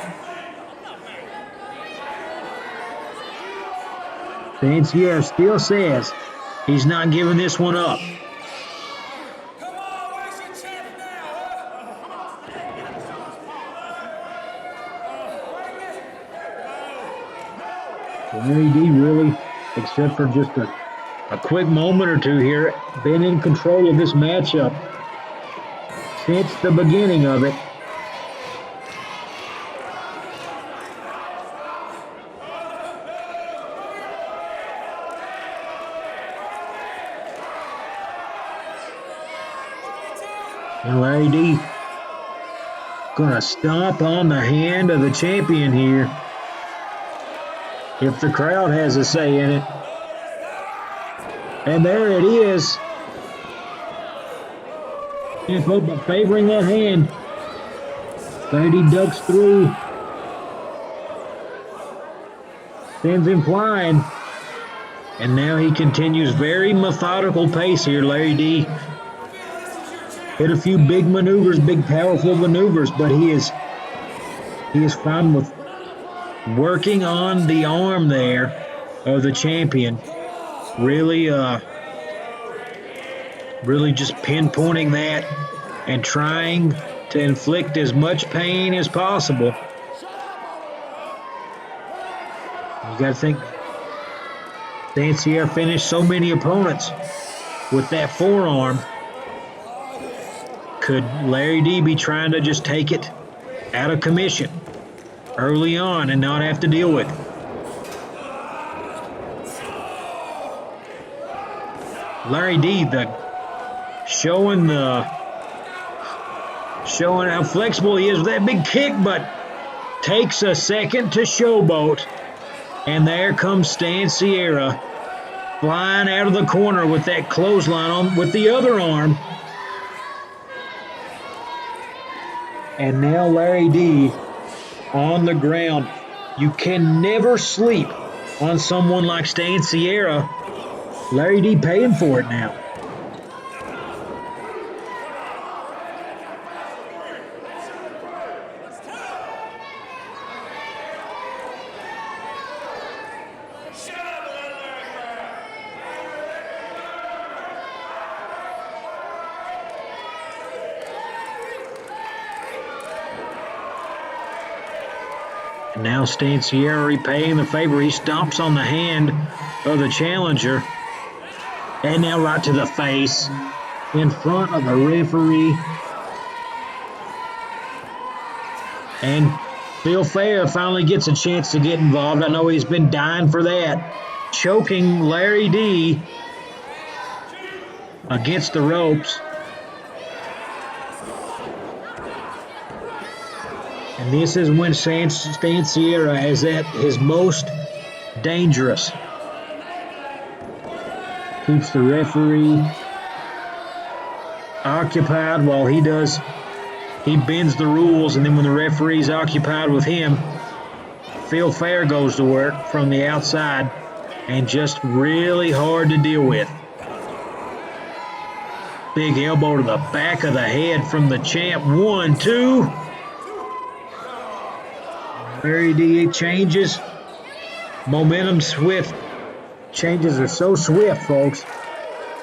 Stan Sierra still says he's not giving this one up. Larry D really, except for just a quick moment or two here, been in control of this matchup since the beginning of it. And Larry D gonna stomp on the hand of the champion here, if the crowd has a say in it. And there it is. But favoring that hand. Larry D ducks through. Sends him flying. And now he continues very methodical pace here, Larry D. Hit a few big maneuvers, big powerful maneuvers, but he is fine with working on the arm there of the champion. Really just pinpointing that and trying to inflict as much pain as possible. You got to think, Stan Sierra finished so many opponents with that forearm. Could Larry D be trying to just take it out of commission early on and not have to deal with it? Larry D, showing how flexible he is with that big kick, but takes a second to showboat. And there comes Stan Sierra flying out of the corner with that clothesline on with the other arm. And now Larry D on the ground. You can never sleep on someone like Stan Sierra. Larry D paying for it now. And now Stan Sierra repaying the favor. He stomps on the hand of the challenger. And now right to the face in front of the referee. And Phil Fair finally gets a chance to get involved. I know he's been dying for that. choking Larry D against the ropes. And this is when Stan Sierra is at his most dangerous. Keeps the referee occupied while he bends the rules, and then when the referee's occupied with him, Phil Fair goes to work from the outside and just really hard to deal with. Big elbow to the back of the head from the champ. 1, 2. Larry D changes. Momentum swift. Changes are so swift, folks.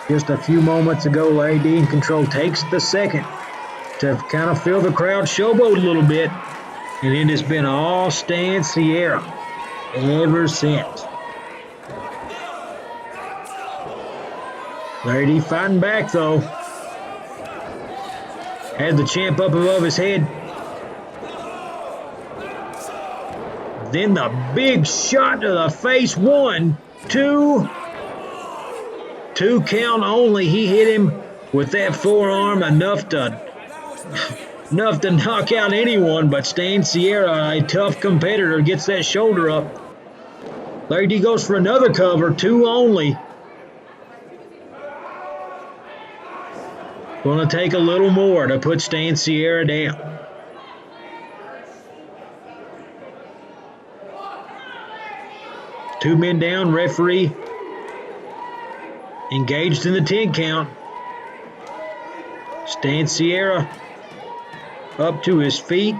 Just a few moments ago, Larry D in control takes the second to kind of feel the crowd showboat a little bit. And it has been all Stan Sierra ever since. Larry D fighting back, though. Had the champ up above his head. Then the big shot to the face. 1, 2. 2 count only. He hit him with that forearm enough to knock out anyone, but Stan Sierra, a tough competitor, gets that shoulder up. Larry D goes for another cover. 2 only. Going to take a little more to put Stan Sierra down. Two men down, referee engaged in the 10 count. Stan Sierra up to his feet.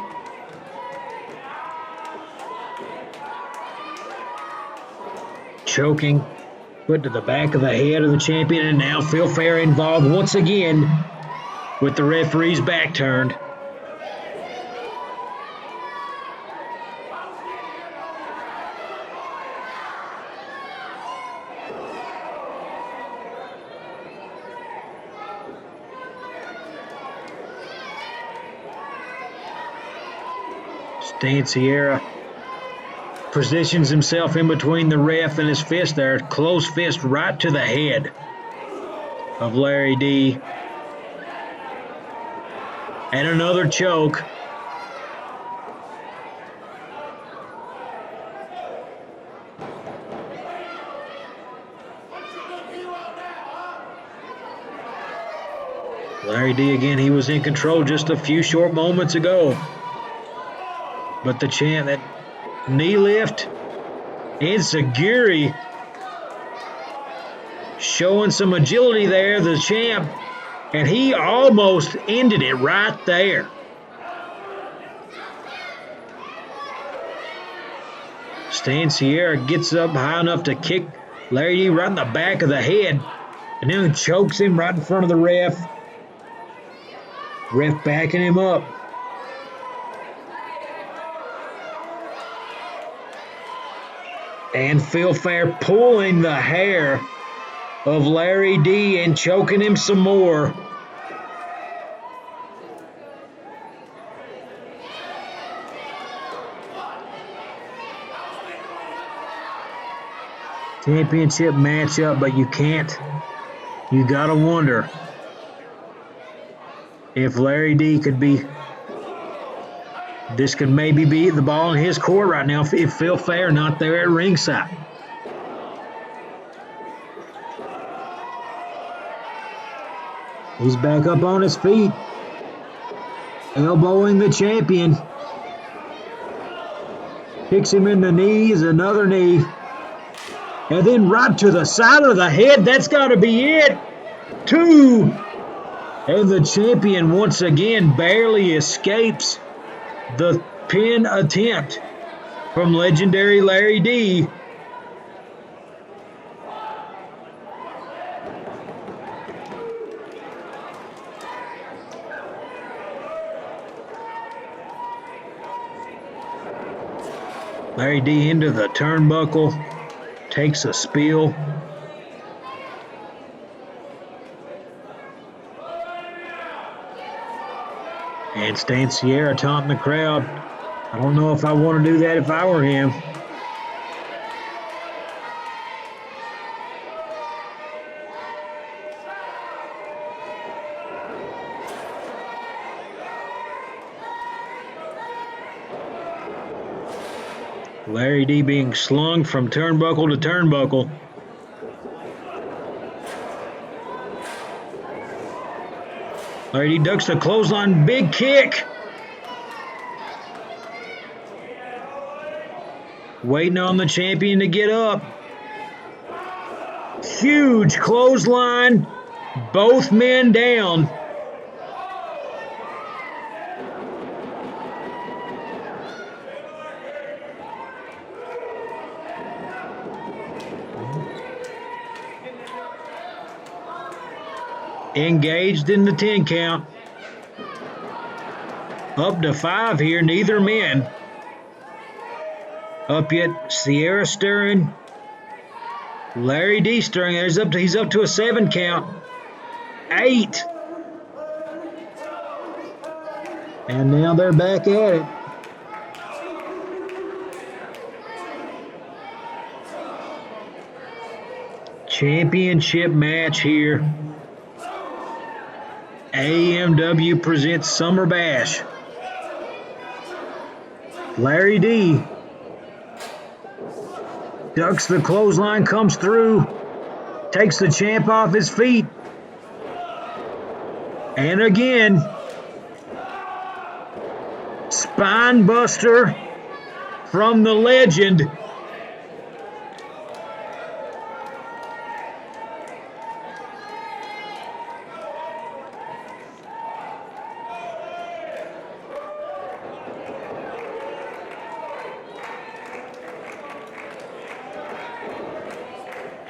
Choking, put to the back of the head of the champion, and now Phil Fair involved once again with the referee's back turned. Stan Sierra positions himself in between the ref and his fist there. Close fist right to the head of Larry D. And another choke. Larry D again, he was in control just a few short moments ago. But the champ, that knee lift, Enziguri showing some agility there, the champ, and he almost ended it right there. Stan Sierra gets up high enough to kick Larry D right in the back of the head, and then chokes him right in front of the ref. Ref backing him up. And Phil Fair pulling the hair of Larry D and choking him some more. Championship matchup, but you gotta wonder if Larry D could be, this could maybe be the ball in his court right now if Phil Fair not there at ringside. He's back up on his feet, elbowing the champion. Kicks him in the knees, another knee. And then right to the side of the head. That's got to be it. 2. And the champion once again barely escapes the pin attempt from legendary Larry D. Larry D into the turnbuckle, takes a spill. And Stan Sierra taunting the crowd. I don't know if I want to do that if I were him. Larry D being slung from turnbuckle to turnbuckle. Larry D ducks the clothesline, big kick. Waiting on the champion to get up. Huge clothesline, both men down. Engaged in the 10 count. Up to 5 here, neither men. Up yet, Sierra stirring. Larry D stirring. He's up to a 7 count. 8. And now they're back at it. Championship match here. AMW presents Summer Bash. Larry D ducks the clothesline, comes through, takes the champ off his feet. And again, spine buster from the legend.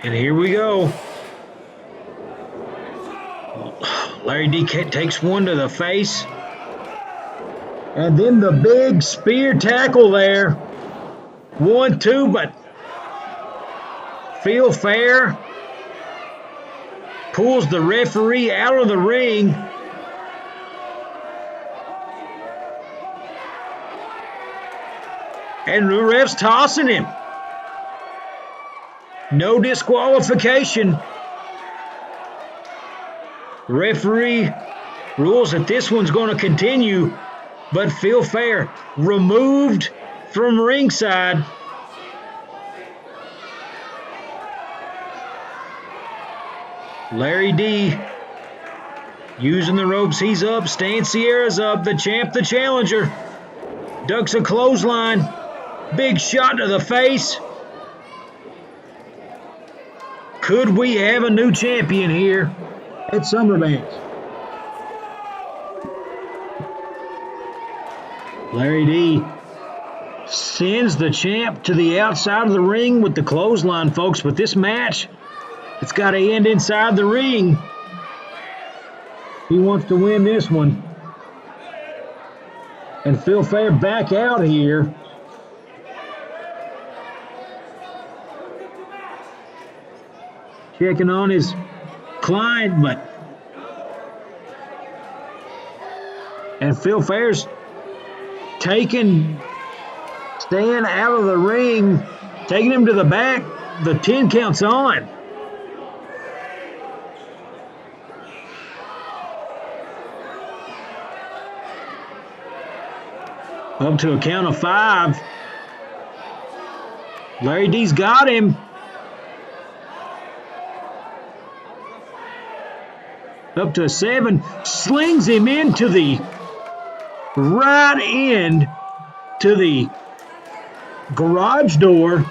And here we go. Larry D takes one to the face. And then the big spear tackle there. 1, 2, but Feel Fair pulls the referee out of the ring. And the ref's tossing him. No disqualification. The referee rules that this one's going to continue, but Feel Fair removed from ringside. Larry D using the ropes. He's up. Stan Sierra's up. The champ, the challenger. Ducks a clothesline. Big shot to the face. Could we have a new champion here at Summer Bash? Larry D sends the champ to the outside of the ring with the clothesline, folks. But this match, it's got to end inside the ring. He wants to win this one. And Feel Fair back out here. Checking on his client, and Feel Fair's taking Stan out of the ring, taking him to the back. The 10 count's on. Up to a count of 5. Larry D's got him. Up to a 7, slings him into the right end to the garage door.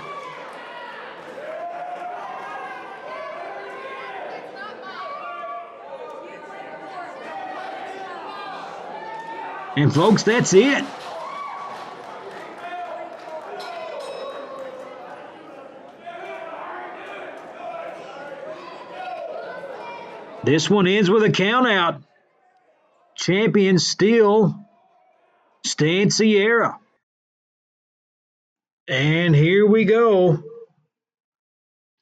And folks, that's it. This one ends with a count out. Champion still Stan Sierra. And here we go.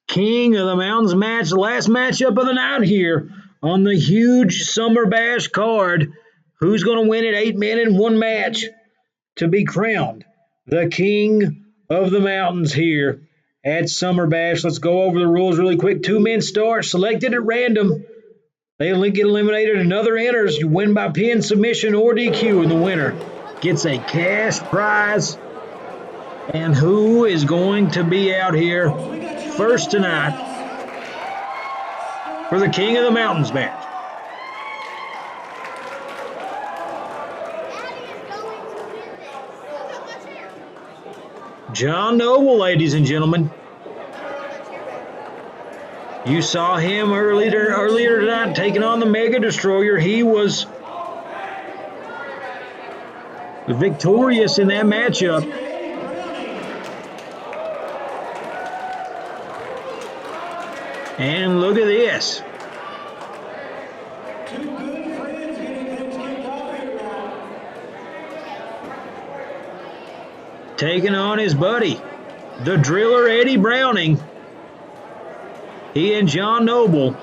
King of the Mountains match, last matchup of the night here on the huge Summer Bash card. Who's going to win it? 8 men in one match to be crowned the King of the Mountains here at Summer Bash. Let's go over the rules really quick. 2 men start, selected at random. They get eliminated. Another enters. You win by pin, submission, or DQ, and the winner gets a cash prize And who is going to be out here first tonight for the King of the Mountains match? John Noble, ladies and gentlemen. You saw him earlier tonight taking on the Mega Destroyer. He was victorious in that matchup. And look at this. Taking on his buddy, the driller Eddie Browning. He and John Noble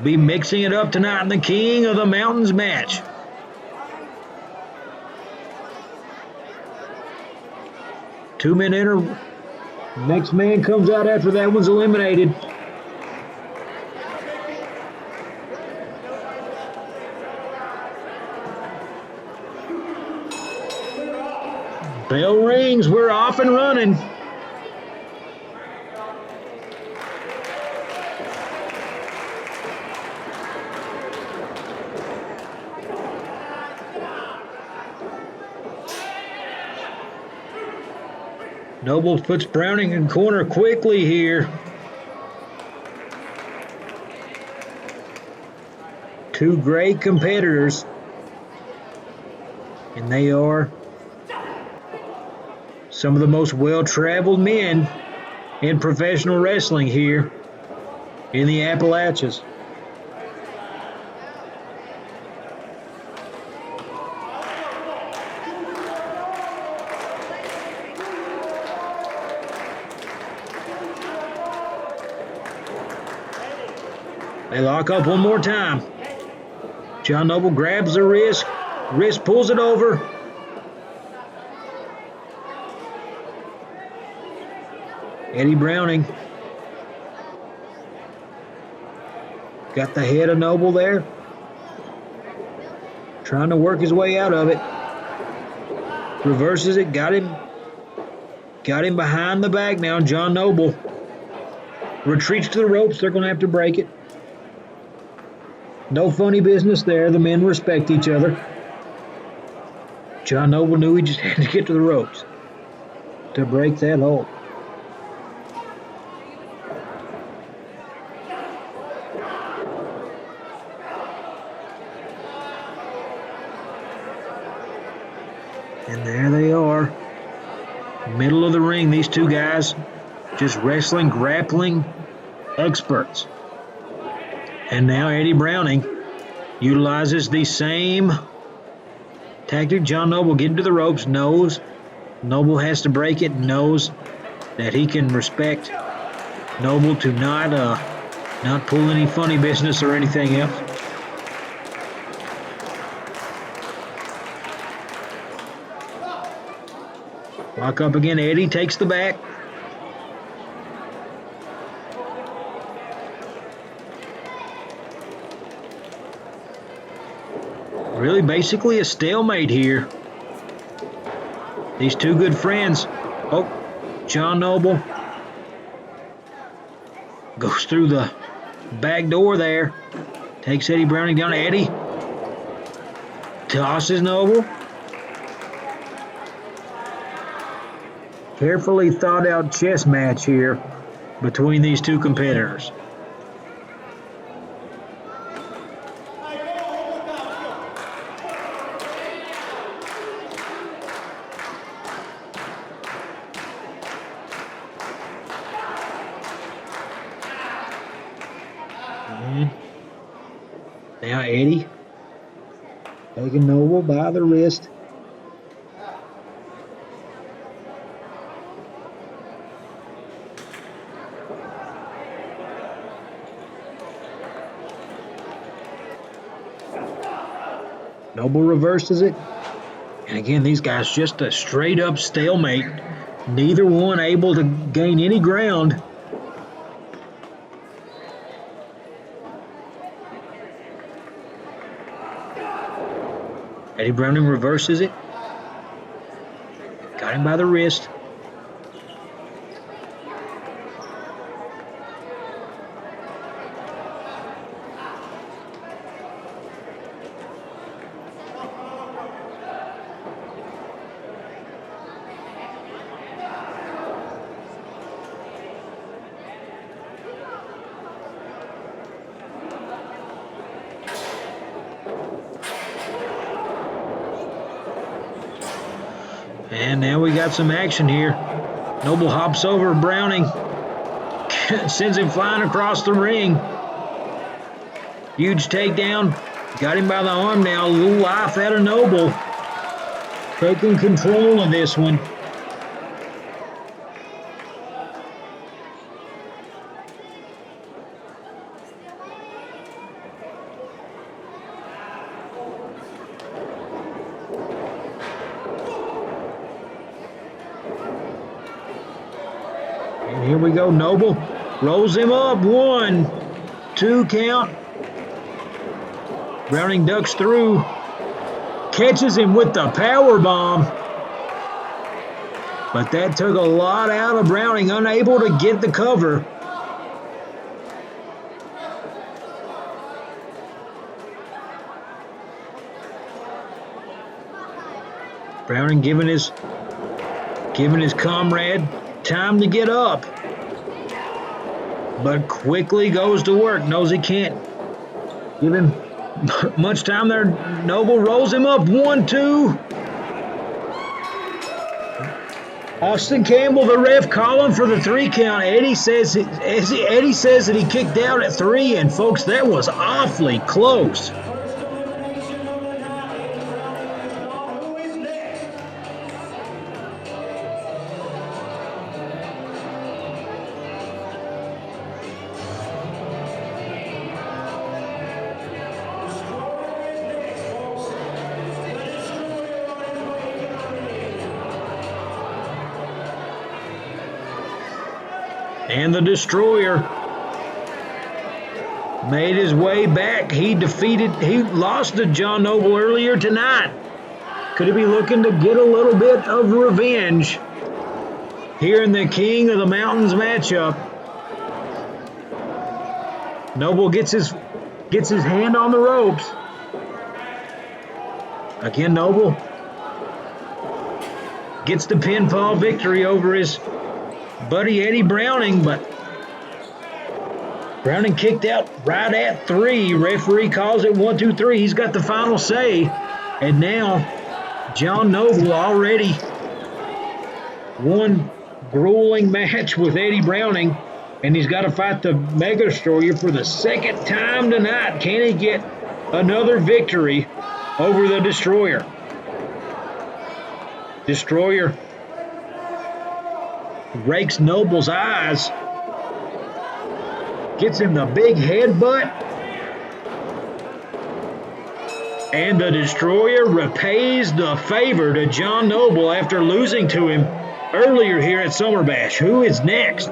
be mixing it up tonight in the King of the Mountains match. Two-minute interval. Next man comes out after that one's eliminated. Bell rings, we're off and running. Noble puts Browning in corner quickly here. Two great competitors. And they are some of the most well-traveled men in professional wrestling here in the Appalachians. They lock up one more time. John Noble grabs the wrist. Wrist pulls it over. Eddie Browning got the head of Noble there. Trying to work his way out of it. Reverses it. Got him behind the back now. John Noble retreats to the ropes. They're going to have to break it. No funny business there. The men respect each other. John Noble knew he just had to get to the ropes to break that hold. And there they are. Middle of the ring, these two guys just wrestling, grappling experts. And now Eddie Browning utilizes the same tactic. John Noble getting to the ropes, knows Noble has to break it, knows that he can respect Noble to not pull any funny business or anything else. Lock up again. Eddie takes the back. Really basically a stalemate here. These two good friends. Oh, John Noble goes through the back door there. Takes Eddie Browning down. Eddie tosses Noble. Carefully thought out chess match here between these two competitors. And now Eddie taking Noble by the wrist. Noble reverses it. And again, these guys just a straight up stalemate. Neither one able to gain any ground. Eddie Browning reverses it. Got him by the wrist. And now we got some action here. Noble hops over Browning, sends him flying across the ring. Huge takedown. Got him by the arm now. A little life out of Noble. Taking control of this one. And here we go. Noble rolls him up. 1, 2 count. Browning ducks through. Catches him with the power bomb. But that took a lot out of Browning, unable to get the cover. Browning giving his comrade time to get up, but quickly goes to work. Knows he can't give him much time there. Noble rolls him up. 1, 2. Austin Campbell, the ref, calling for the 3 count. Eddie says that he kicked out at 3, and folks, that was awfully close. And the Destroyer made his way back. He lost to John Noble earlier tonight. Could he be looking to get a little bit of revenge here in the King of the Mountains matchup? Noble gets his hand on the ropes. Again, Noble gets the pinfall victory over his buddy Eddie Browning, but Browning kicked out right at 3. Referee calls it 1, 2, 3. He's got the final say. And now John Noble already one grueling match with Eddie Browning, and he's got to fight the Mega Destroyer for the 2nd time tonight. Can he get another victory over the Destroyer? Destroyer rakes Noble's eyes, gets him the big headbutt, and the Destroyer repays the favor to John Noble after losing to him earlier here at Summerbash. Who is next?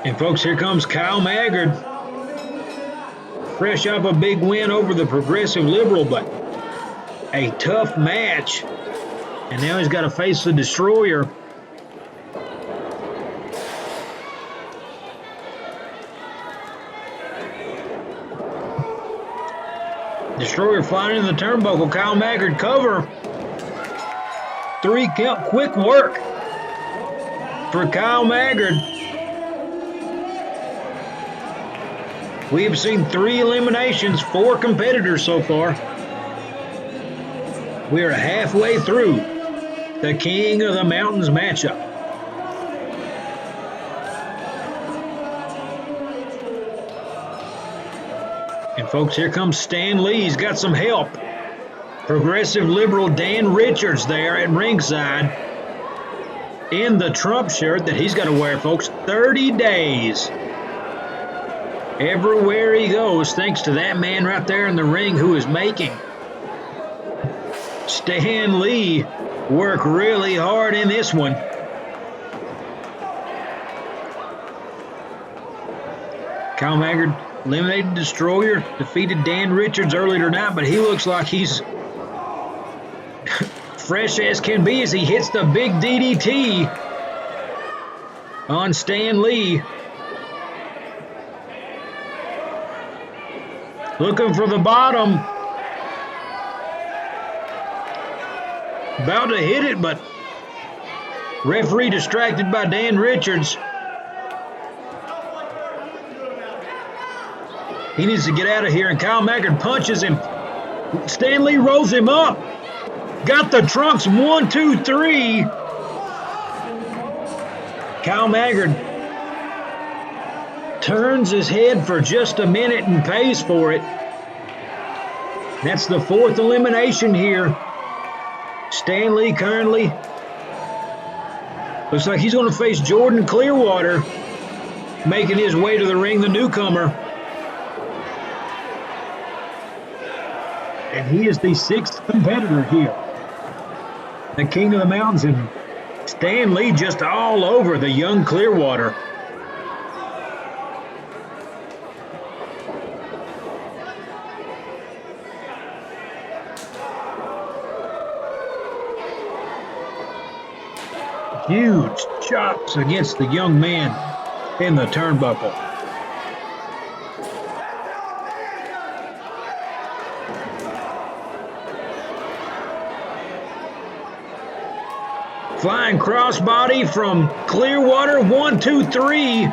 And folks, here comes Kyle Maggard. Fresh off a big win over the Progressive Liberal, but a tough match. And now he's got to face the Destroyer. Destroyer flying into the turnbuckle. Kyle Maggard cover. 3 count, quick work for Kyle Maggard. We have seen 3 eliminations, 4 competitors so far. We are halfway through the King of the Mountains matchup. And folks, here comes Stan Lee. He's got some help. Progressive Liberal Dan Richards there at ringside. in the Trump shirt that he's got to wear, folks. 30 days. Everywhere he goes, thanks to that man right there in the ring who is making Stan Lee work really hard in this one. Kyle Maggard eliminated Destroyer, defeated Dan Richards earlier tonight, but he looks like he's fresh as can be as he hits the big DDT on Stan Lee. Looking for the bottom. About to hit it, but referee distracted by Dan Richards. He needs to get out of here, and Kyle Maggard punches him. Stan Lee rolls him up. Got the trunks, 1, 2, 3. Kyle Maggard turns his head for just a minute and pays for it. That's the 4th elimination here. Stan Lee currently looks like he's going to face Jordan Clearwater, making his way to the ring, the newcomer. And he is the 6th competitor here. The King of the Mountains, and Stan Lee just all over the young Clearwater. Huge chops against the young man in the turnbuckle. Flying crossbody from Clearwater, 1, 2, 3.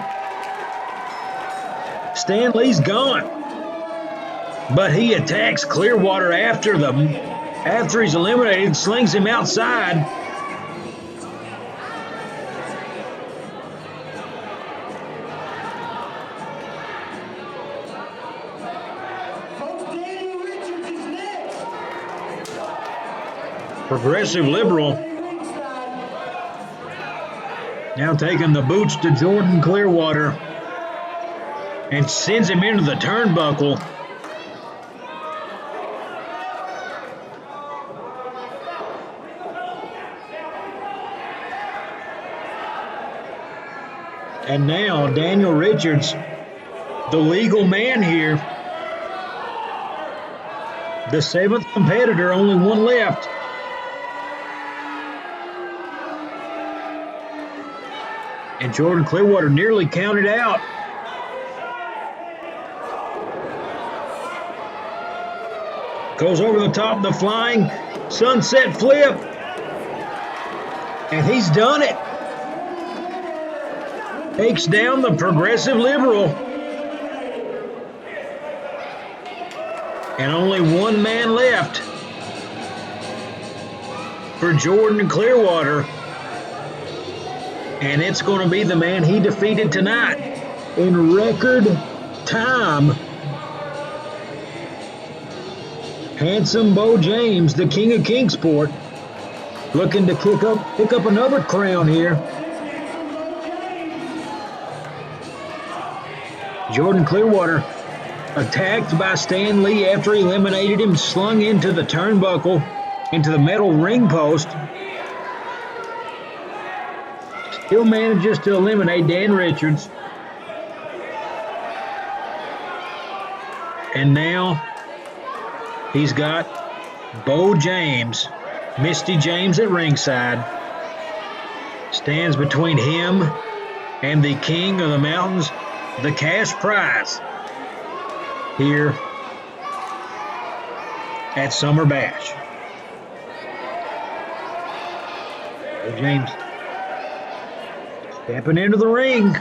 Stan Lee's gone. But he attacks Clearwater after he's eliminated, slings him outside. Progressive Liberal now taking the boots to Jordan Clearwater and sends him into the turnbuckle. And now Daniel Richards, the legal man here, the 7th competitor, only one left. And Jordan Clearwater nearly counted out. Goes over the top of the flying sunset flip. And he's done it. Takes down the Progressive Liberal. And only one man left for Jordan Clearwater. And it's going to be the man he defeated tonight in record time. Handsome Beau James, the king of Kingsport, looking to pick up another crown here. Jordan Clearwater attacked by Stan Lee after he eliminated him, slung into the turnbuckle, into the metal ring post. Still manages to eliminate Dan Richards. And now he's got Beau James, Misty James at ringside. Stands between him and the King of the Mountains, the cash prize here at Summer Bash. Beau James stepping into the ring.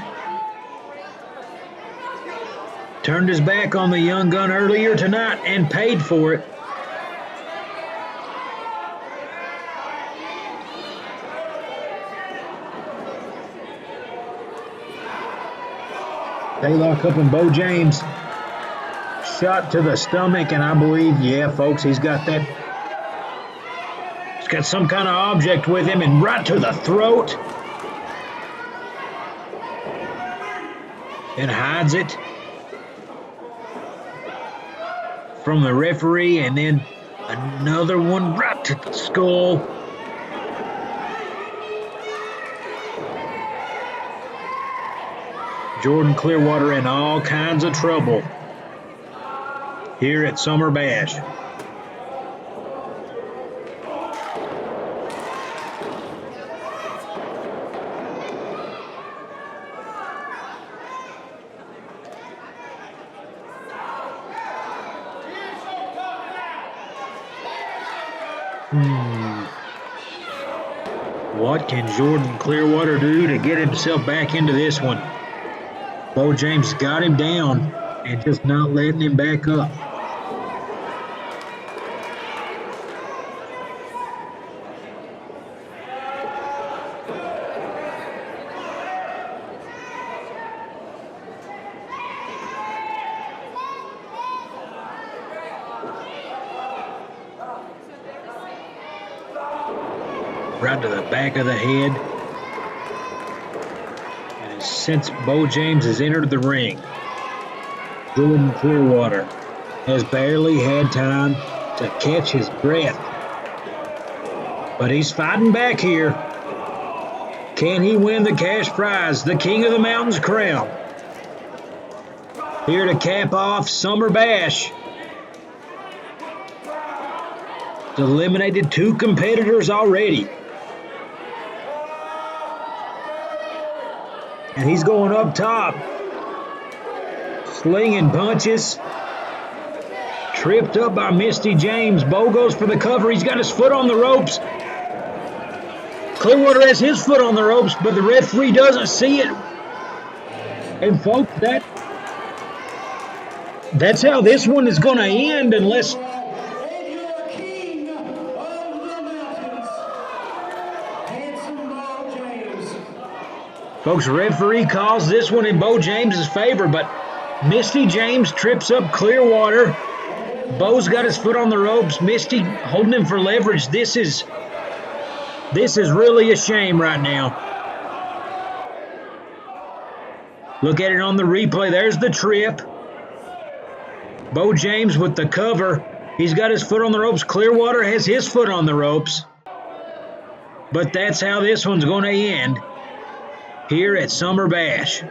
Turned his back on the young gun earlier tonight and paid for it. They lock up, and Beau James shot to the stomach, and I believe, yeah, folks, he's got some kind of object with him, and right to the throat. and hides it from the referee, and then another one right to the skull. Jordan Clearwater in all kinds of trouble here at Summer Bash. What can Jordan Clearwater do to get himself back into this one? Beau James got him down and just not letting him back up. Right to the back of the head. And since Beau James has entered the ring, Jordan Clearwater has barely had time to catch his breath. But he's fighting back here. Can he win the cash prize, the King of the Mountains crown? Here to cap off Summer Bash. Eliminated 2 competitors already. And he's going up top, slinging punches. Tripped up by Misty James. Beau goes for the cover. He's got his foot on the ropes. Clearwater has his foot on the ropes, but the referee doesn't see it. And folks, that's how this one is going to end unless... Folks, referee calls this one in Beau James's favor, but Misty James trips up Clearwater. Beau's got his foot on the ropes. Misty holding him for leverage. This is really a shame right now. Look at it on the replay. There's the trip. Beau James with the cover. He's got his foot on the ropes. Clearwater has his foot on the ropes. But that's how this one's going to end here at Summer Bash.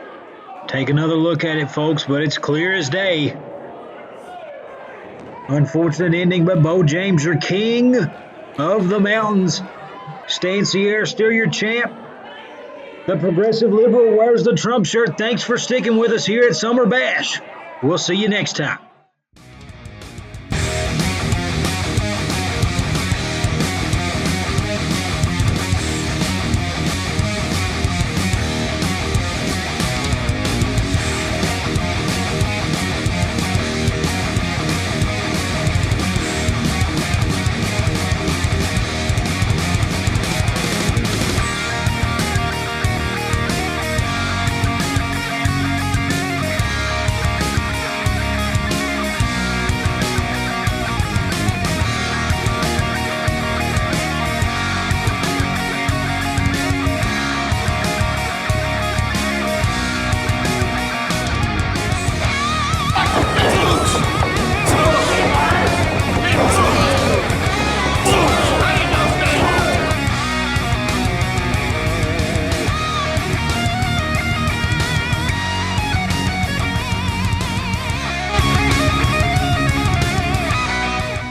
Take another look at it, folks, but it's clear as day. Unfortunate ending, but Beau James, your king of the mountains. Stan Sierra, still your champ. The progressive liberal wears the Trump shirt. Thanks for sticking with us here at Summer Bash. We'll see you next time.